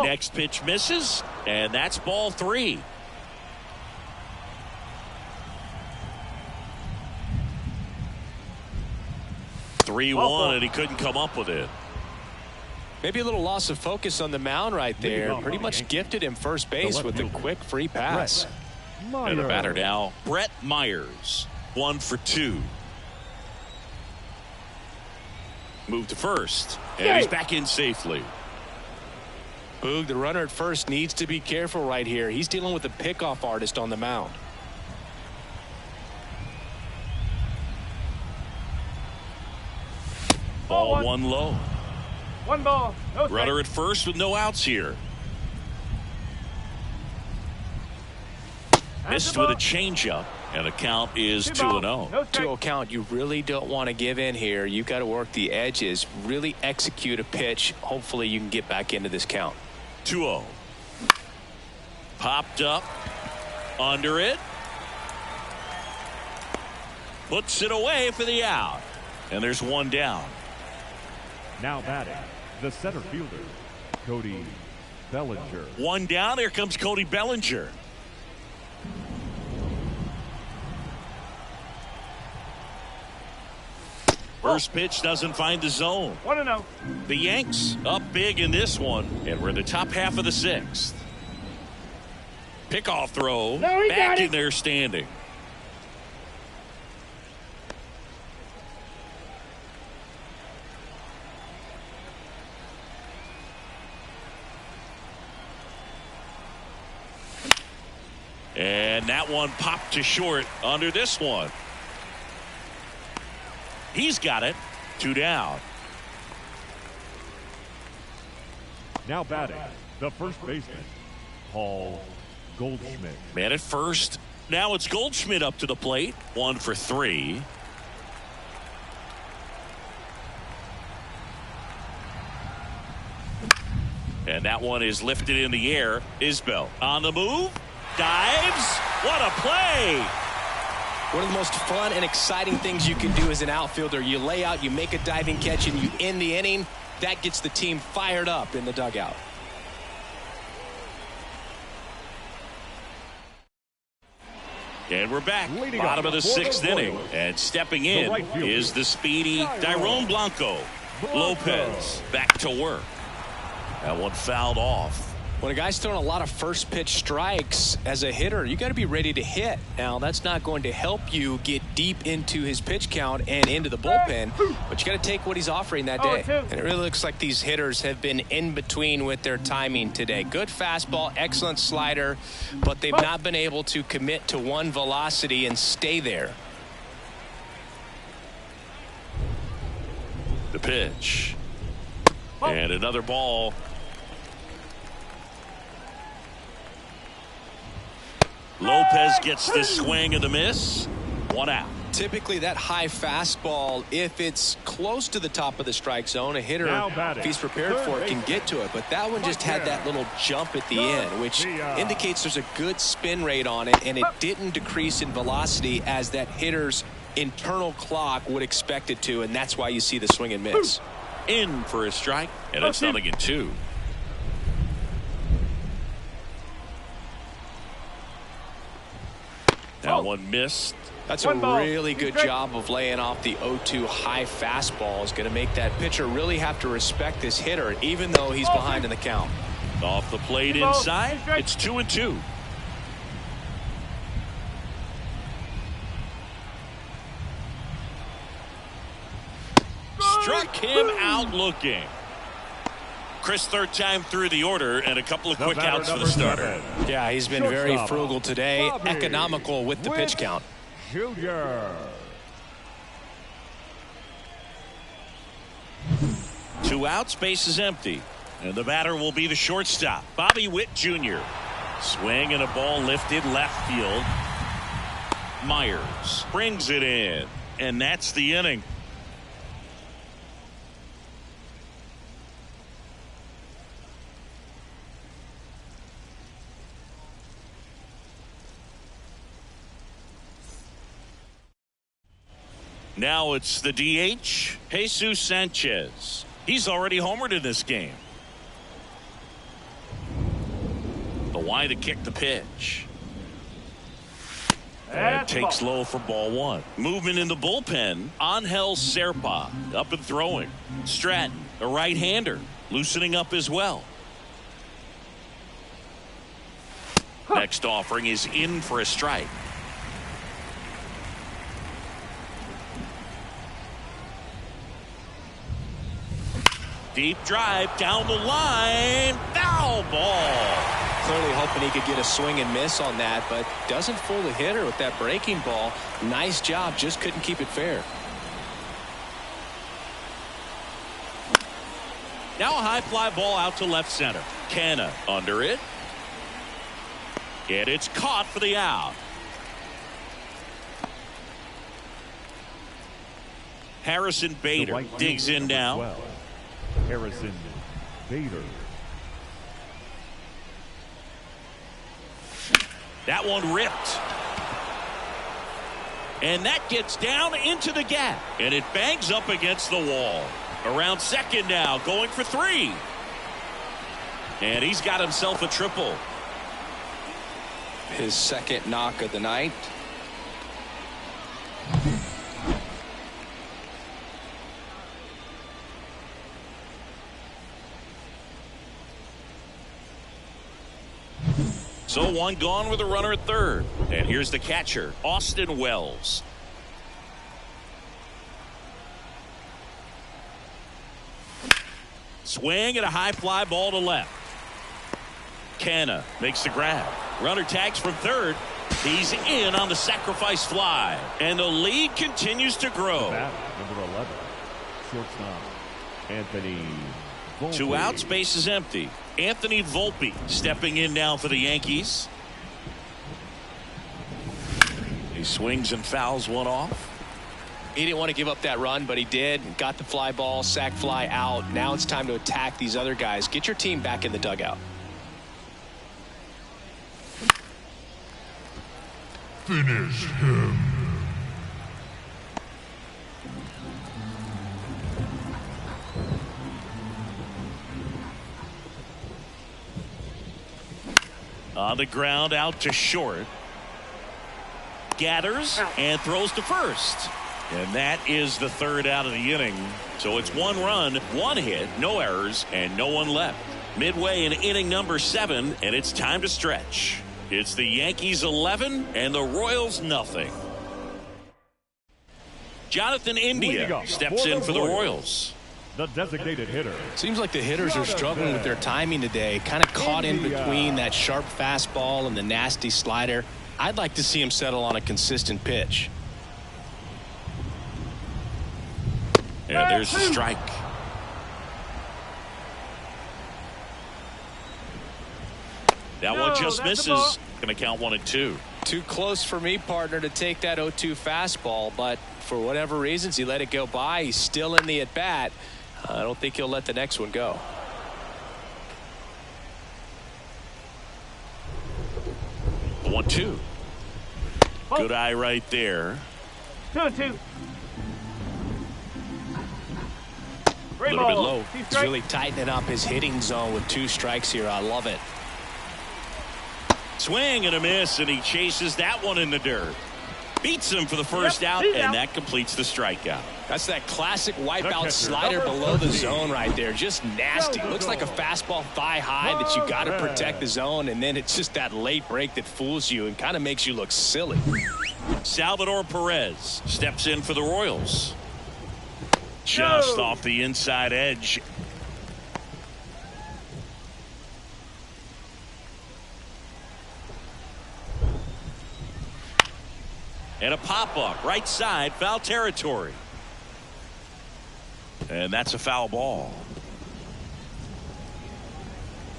Next pitch misses, and that's ball 3. And he couldn't come up with it. Maybe a little loss of focus on the mound right there. Pretty much gifted him first base with a quick free pass. And the batter now, Brett Myers, 1 for 2. Move to first, and he's back in safely. Boog, the runner at first needs to be careful right here. He's dealing with a pickoff artist on the mound. Ball 1 low. 1 ball, no strike. Runner at first with no outs here. Missed with a changeup, and the count is 2-0. No 2-0 count. You really don't want to give in here. You've got to work the edges, really execute a pitch. Hopefully you can get back into this count. 2-0. Popped up under it. Puts it away for the out. And there's 1 down. Now batting, the center fielder, Cody Bellinger. 1 down. Here comes Cody Bellinger. First pitch doesn't find the zone. 1-0. The Yanks up big in this one, and we're in the top half of the 6th. Pickoff throw, back in there standing. And that one popped to short under this one. He's got it. 2 down. Now batting, the first baseman, Paul Goldschmidt. Man at first. Now it's Goldschmidt up to the plate. 1 for 3. And that one is lifted in the air. Isbell on the move. Dives. What a play. One of the most fun and exciting things you can do as an outfielder. You lay out, you make a diving catch, and you end the inning. That gets the team fired up in the dugout. And we're back. Bottom of the 6th inning. And stepping in is the speedy Dairon Blanco. Lopez back to work. That one fouled off. When a guy's throwing a lot of first pitch strikes as a hitter, you got to be ready to hit. Now, that's not going to help you get deep into his pitch count and into the bullpen, but you got to take what he's offering that day. And it really looks like these hitters have been in between with their timing today. Good fastball, excellent slider, but they've not been able to commit to one velocity and stay there. The pitch. And another ball. Lopez gets the swing and the miss. 1 out. Typically that high fastball, if it's close to the top of the strike zone, a hitter, if he's prepared for it, can get to it. But that one just had that little jump at the end, which indicates there's a good spin rate on it, and it didn't decrease in velocity as that hitter's internal clock would expect it to, and that's why you see the swing and miss. In for a strike, and it's 0-2. That one missed. That's a really good job of laying off the 0-2 high fastball. Is going to make that pitcher really have to respect this hitter, even though he's behind in the count. Off the plate inside, it's 2-2. Struck him out looking. Chris, third time through the order, and a couple of quick outs for the starter. Yeah, he's been very frugal today, economical with the pitch count. Junior. 2 outs, base is empty. And the batter will be the shortstop, Bobby Witt Jr. Swing and a ball lifted left field. Myers brings it in, and that's the inning. Now it's the DH, Jesus Sanchez. He's already homered in this game. The Y to kick the pitch. And takes low for ball 1. Movement in the bullpen. Angel Serpa up and throwing. Stratton, a right-hander, loosening up as well. Next offering is in for a strike. Deep drive down the line. Foul ball. Clearly hoping he could get a swing and miss on that, but doesn't fool the hitter with that breaking ball. Nice job, just couldn't keep it fair. Now a high fly ball out to left center. Canna under it. And it's caught for the out. Harrison Bader digs in now. Well. Harrison Bader. That one ripped. And that gets down into the gap. And it bangs up against the wall. Around second now, going for 3. And he's got himself a triple. His second knock of the night. So 1 gone with a runner at third. And here's the catcher, Austin Wells. Swing and a high fly ball to left. Canna makes the grab. Runner tags from third. He's in on the sacrifice fly. And the lead continues to grow. Number 11, shortstop, Anthony Volpe. 2 outs, base is empty. Anthony Volpe stepping in now for the Yankees. He swings and fouls one off. He didn't want to give up that run, but he did. Got the fly ball, sac fly out. Now it's time to attack these other guys. Get your team back in the dugout. Finish him. On the ground out to short. Gathers and throws to first. And that is the third out of the inning. So it's 1 run, 1 hit, no errors, and no one left. Midway in inning number 7, and it's time to stretch. It's the Yankees 11 and the Royals nothing. Jonathan India steps in for the Royals. The designated hitter. Seems like the hitters are struggling with their timing today. Kind of caught in between that sharp fastball and the nasty slider. I'd like to see him settle on a consistent pitch. And there's the strike. That one just misses. Going to count 1 and 2. Too close for me, partner, to take that 0-2 fastball, but for whatever reasons he let it go by. He's still in the at bat. I don't think he'll let the next one go. The 1-2. Good eye right there. 2-2. A little bit low. He's really tightening up his hitting zone with 2 strikes here. I love it. Swing and a miss, and he chases that one in the dirt. Beats him for the first out, and that completes the strikeout. That's that classic wipeout slider below the zone right there. Just nasty. Looks like a fastball thigh high that you got to protect the zone, and then it's just that late break that fools you and kind of makes you look silly. Salvador Perez steps in for the Royals. Just off the inside edge. And a pop-up right side, foul territory. And that's a foul ball.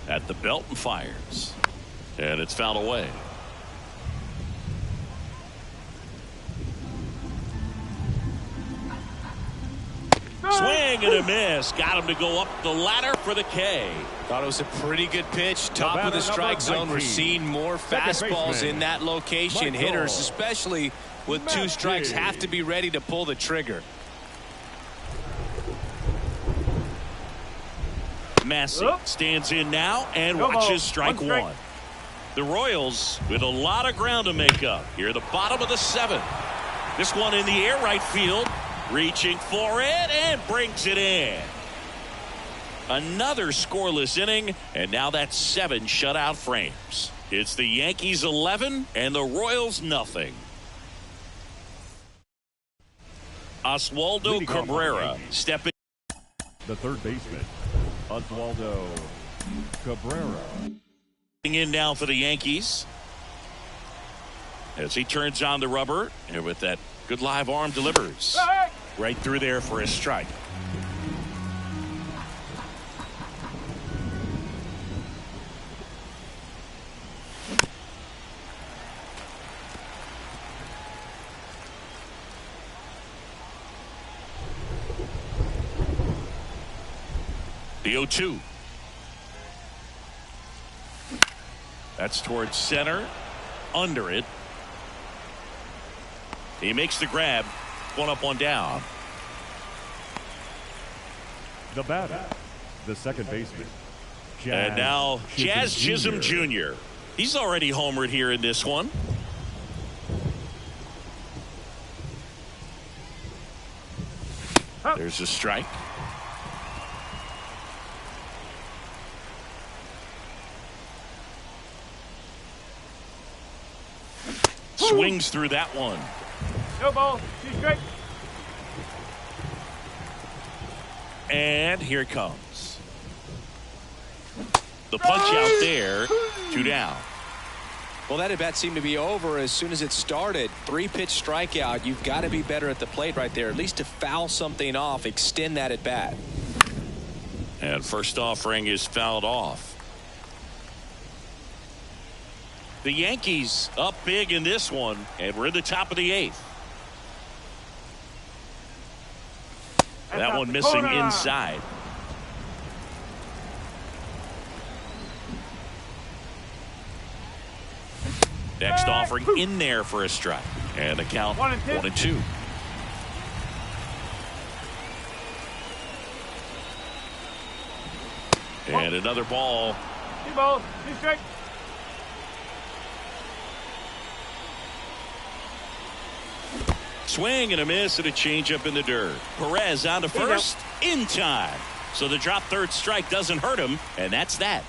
At the belt and fires. And it's fouled away. Swing and a miss. Got him to go up the ladder for the K. Thought it was a pretty good pitch. Top of the strike zone. We're seeing more fastballs in that location. Hitters, especially with 2 strikes, have to be ready to pull the trigger. Massey stands in now and watches strike 1. The Royals with a lot of ground to make up. Here at the bottom of the 7th. This one in the air, right field. Reaching for it and brings it in. Another scoreless inning, and now that's 7 shutout frames. It's the Yankees 11 and the Royals nothing. Oswaldo Cabrera stepping. The third baseman, Oswaldo Cabrera. In now for the Yankees. As he turns on the rubber, and with that good live arm delivers. Right through there for a strike. The 0-2. That's towards center. Under it. He makes the grab. 1 up, 1 down. The batter, the second baseman. And now Jazz Chisholm Jr. He's already homered here in this one. There's a strike. Swings through that one. No ball. 2 strikes. And here it comes. The punch out there. 2 down. Well, that at bat seemed to be over as soon as it started. 3-pitch strikeout. You've got to be better at the plate right there, at least to foul something off, extend that at bat. And first offering is fouled off. The Yankees up big in this one, and we're in the top of the 8th. That one missing inside. Next offering in there for a strike. And the count 1 and 2. And another ball. 2 balls. 2 strikes. Swing and a miss and a changeup in the dirt. Perez on to first in time. So the drop third strike doesn't hurt him, and that's that.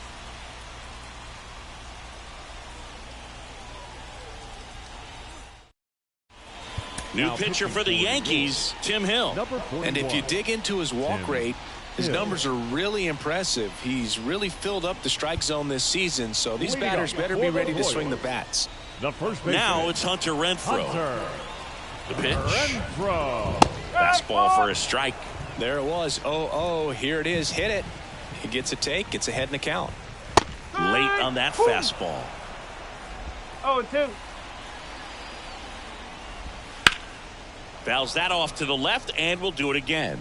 New pitcher for the Yankees, Tim Hill. And if you dig into his walk rate, his numbers are really impressive. He's really filled up the strike zone this season, so these batters better be ready to swing the bats. Now it's Hunter Renfroe. The pitch. Fastball for a strike. There it was. 0-0. Here it is. Hit it. He gets a take. Gets ahead in the count. Late on that fastball. 0-2. Fouls that off to the left, and we'll do it again.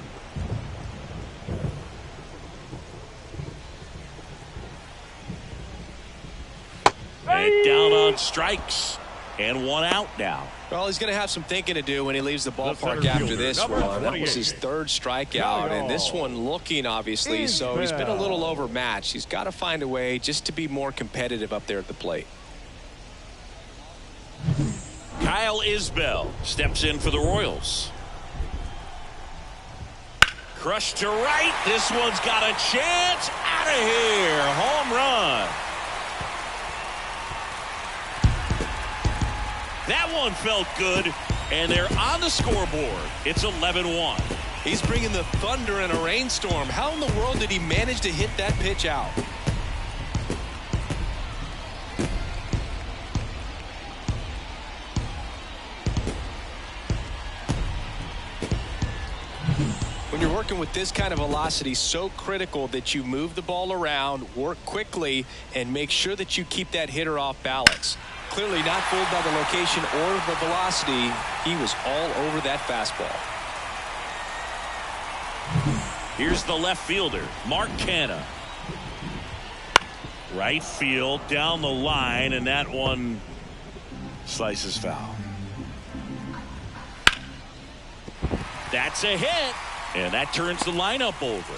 And down on strikes. And one out now. Well, he's going to have some thinking to do when he leaves the ballpark after this one. That was his third strikeout, and this one looking, obviously, so he's been a little overmatched. He's got to find a way just to be more competitive up there at the plate. Kyle Isbell steps in for the Royals. Crushed to right. This one's got a chance. Out of here. Home run. That one felt good, and they're on the scoreboard. It's 11-1. He's bringing the thunder in a rainstorm. How in the world did he manage to hit that pitch out? When you're working with this kind of velocity, so critical that you move the ball around, work quickly, and make sure that you keep that hitter off balance. Clearly not fooled by the location or the velocity. He was all over that fastball. Here's the left fielder, Mark Canha. Right field, down the line, and that one slices foul. That's a hit, and that turns the lineup over.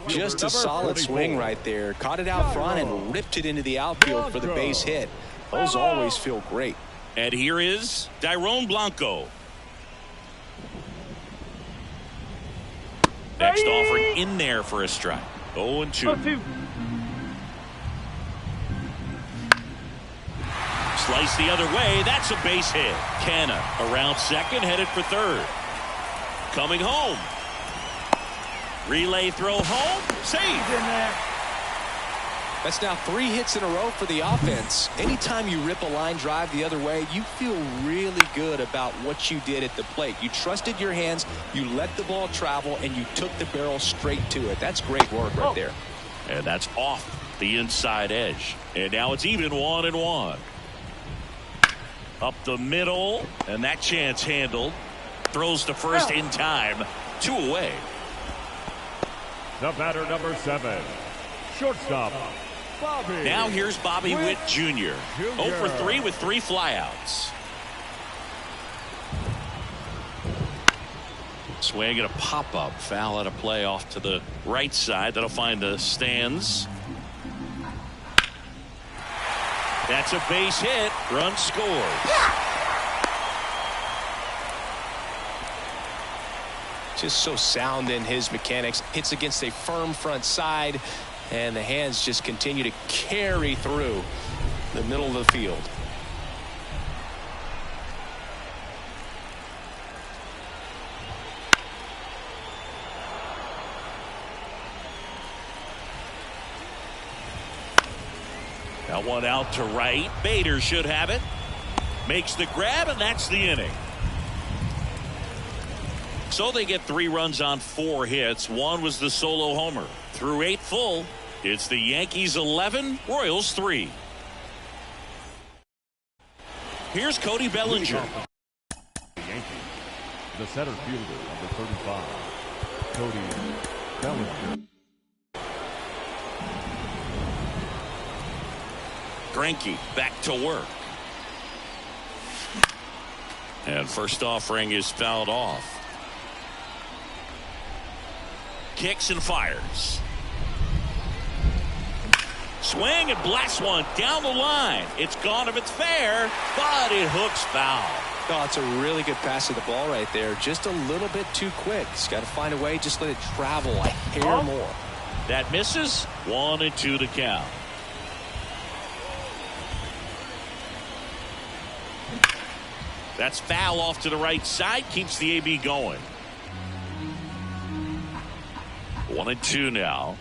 Just a solid swing right there. Caught it out front and ripped it into the outfield for the base hit. Those always feel great. And here is Dairon Blanco. Next offering in there for a strike. 0-2. Slice the other way. That's a base hit. Canha around second, headed for third. Coming home. Relay throw home. Save. That's now 3 hits in a row for the offense. Anytime you rip a line drive the other way, you feel really good about what you did at the plate. You trusted your hands, you let the ball travel, and you took the barrel straight to it. That's great work right there. And that's off the inside edge. And now it's even 1-1. Up the middle, and that chance handled. Throws to first in time. 2 away. The batter, number 7, shortstop, Bobby. Now here's Bobby Witt Jr. 0 for 3 with 3 flyouts. Swing and a pop-up. Foul out of play off to the right side. That'll find the stands. That's a base hit. Run scores. Just so sound in his mechanics. Hits against a firm front side, and the hands just continue to carry through the middle of the field. That one out to right. Bader should have it. Makes the grab, and that's the inning. So they get 3 runs on 4 hits. One was the solo homer. Through 8 full, it's the Yankees 11, Royals 3. Here's Cody Bellinger. The Yankees, the center fielder, number 35, Cody Bellinger. Greinke back to work. And first offering is fouled off. Kicks and fires. Swing and blast one down the line. It's gone if it's fair, but it hooks foul. Oh, it's a really good pass of the ball right there. Just a little bit too quick. He's got to find a way. Just let it travel a hair more. That misses. 1-2 to count. That's foul off to the right side. Keeps the AB going. 1-2 now.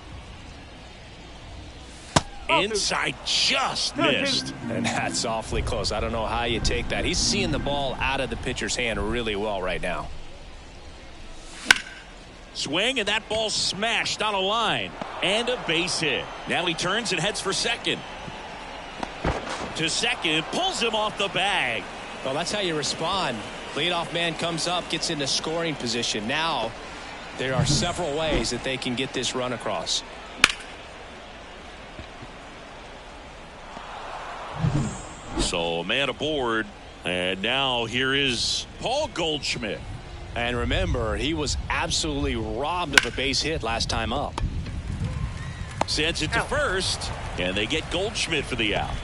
Inside, just missed. And that's awfully close. I don't know how you take that. He's seeing the ball out of the pitcher's hand really well right now. Swing, and that ball smashed on a line. And a base hit. Now he turns and heads for second. To second, pulls him off the bag. Well, that's how you respond. Leadoff man comes up, gets into scoring position. Now there are several ways that they can get this run across. So a man aboard, and now here is Paul Goldschmidt. And remember, he was absolutely robbed of a base hit last time up. Sends it to first, and they get Goldschmidt for the out.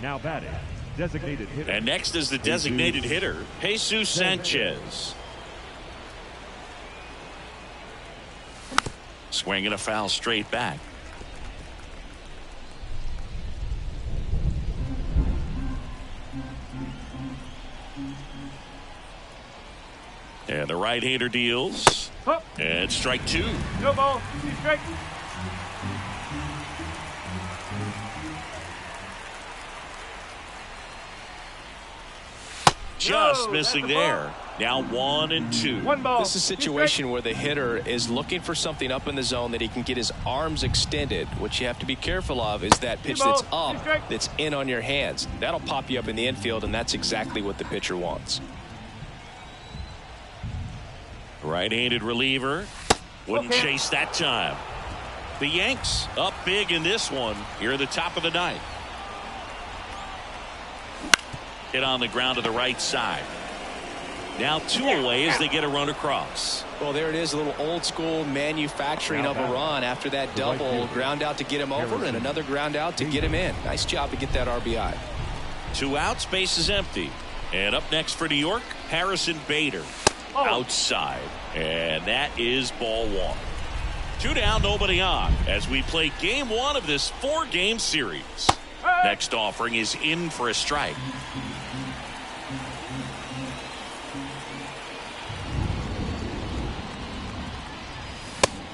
Now batting, designated hitter. And next is the designated hitter, Jesus Sanchez. Swinging a foul straight back. And the right-hander deals. And strike two. No ball. 2 strikes. Just missing there. Now 1-2. 1 ball. This is a situation where the hitter is looking for something up in the zone that he can get his arms extended. What you have to be careful of is that pitch that's up, that's in on your hands. That'll pop you up in the infield, and that's exactly what the pitcher wants. Right-handed reliever. Wouldn't chase that time. The Yanks up big in this one here at the top of the ninth. Hit on the ground to the right side. Now 2 away as they get a run across. Well, there it is, a little old school manufacturing of a run after that double. Ground out to get him over and another ground out to get him in. Nice job to get that RBI. 2 outs, base is empty. And up next for New York, Harrison Bader. Outside. And that is ball 1. 2 down, nobody on as we play game 1 of this 4-game series. Next offering is in for a strike.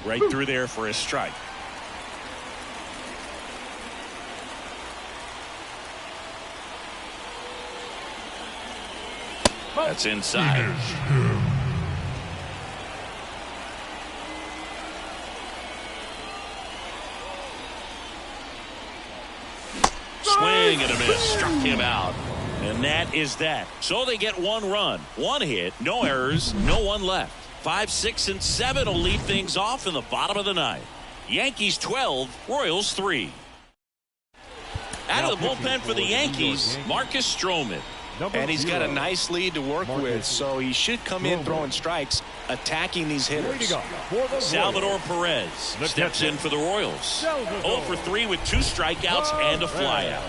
Right through there for a strike. That's inside. Swing and a miss. Struck him out. And that is that. So they get 1 run, 1 hit, no errors, no one left. 5, 6, and 7 will lead things off in the bottom of the ninth. Yankees 12, Royals 3. Out of the bullpen for the Yankees, Marcus Stroman. And he's got a nice lead to work with, so he should come in throwing strikes, attacking these hitters. Salvador Perez steps in for the Royals. 0 for 3 with 2 strikeouts and a flyout.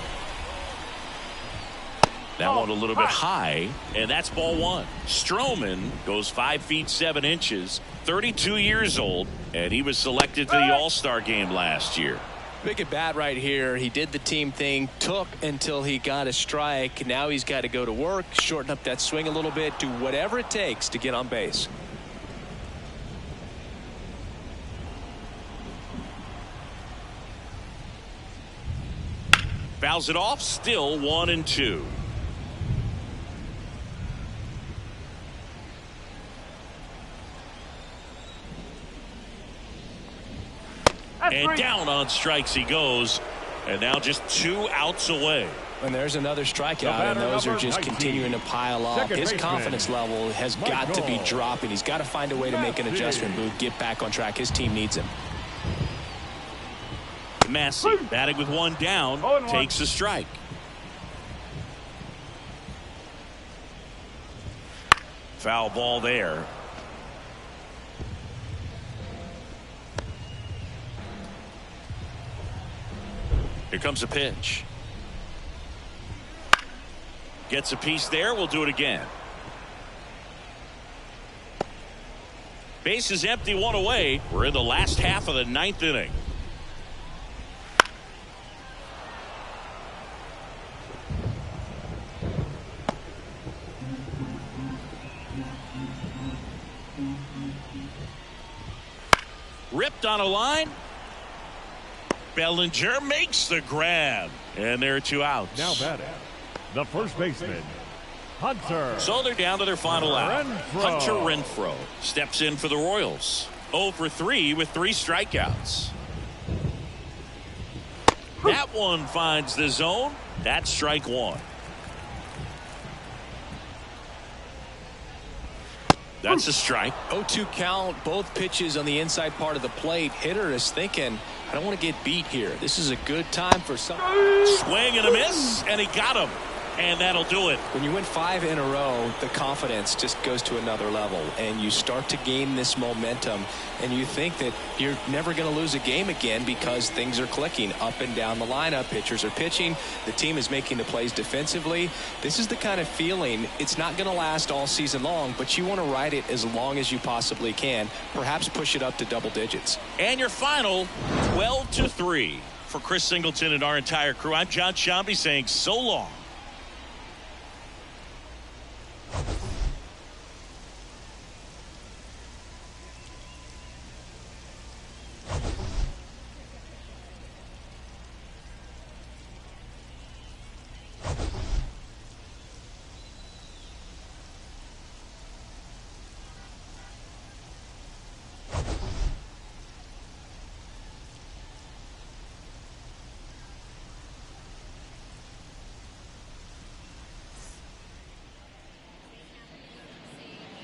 That one a little bit high, and that's ball 1. Stroman goes 5 feet 7 inches, 32 years old, and he was selected to the All-Star game last year. Big at bat right here. He did the team thing, took until he got a strike. Now he's got to go to work, shorten up that swing a little bit, do whatever it takes to get on base. Fouls it off, still 1-2. And down on strikes he goes. And now just 2 outs away. And there's another strikeout, and those are just continuing to pile up. His confidence level has got to be dropping. He's got to find a way to make an adjustment move, get back on track. His team needs him. Massey batting with 1 down, takes a strike. Foul ball there. Here comes a pitch. Gets a piece there. We'll do it again. Base is empty, one away. We're in the last half of the ninth inning. Ripped on a line. Bellinger makes the grab. And there are 2 outs. Now batting, the first baseman, Hunter. So they're down to their final out. Renfroe. Hunter Renfroe steps in for the Royals. 0 for 3 with 3 strikeouts. That one finds the zone. That's strike 1. That's a strike. 0-2 count, both pitches on the inside part of the plate. Hitter is thinking, I don't want to get beat here. This is a good time for some. Swing and a miss, and he got him. And that'll do it. When you win 5 in a row, the confidence just goes to another level, and you start to gain this momentum, and you think that you're never going to lose a game again because things are clicking up and down the lineup. Pitchers are pitching. The team is making the plays defensively. This is the kind of feeling, it's not going to last all season long, but you want to ride it as long as you possibly can. Perhaps push it up to double digits. And your final, 12-3. For Chris Singleton and our entire crew, I'm John Shambi saying so long.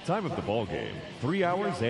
Time of the ball game, 3 hours and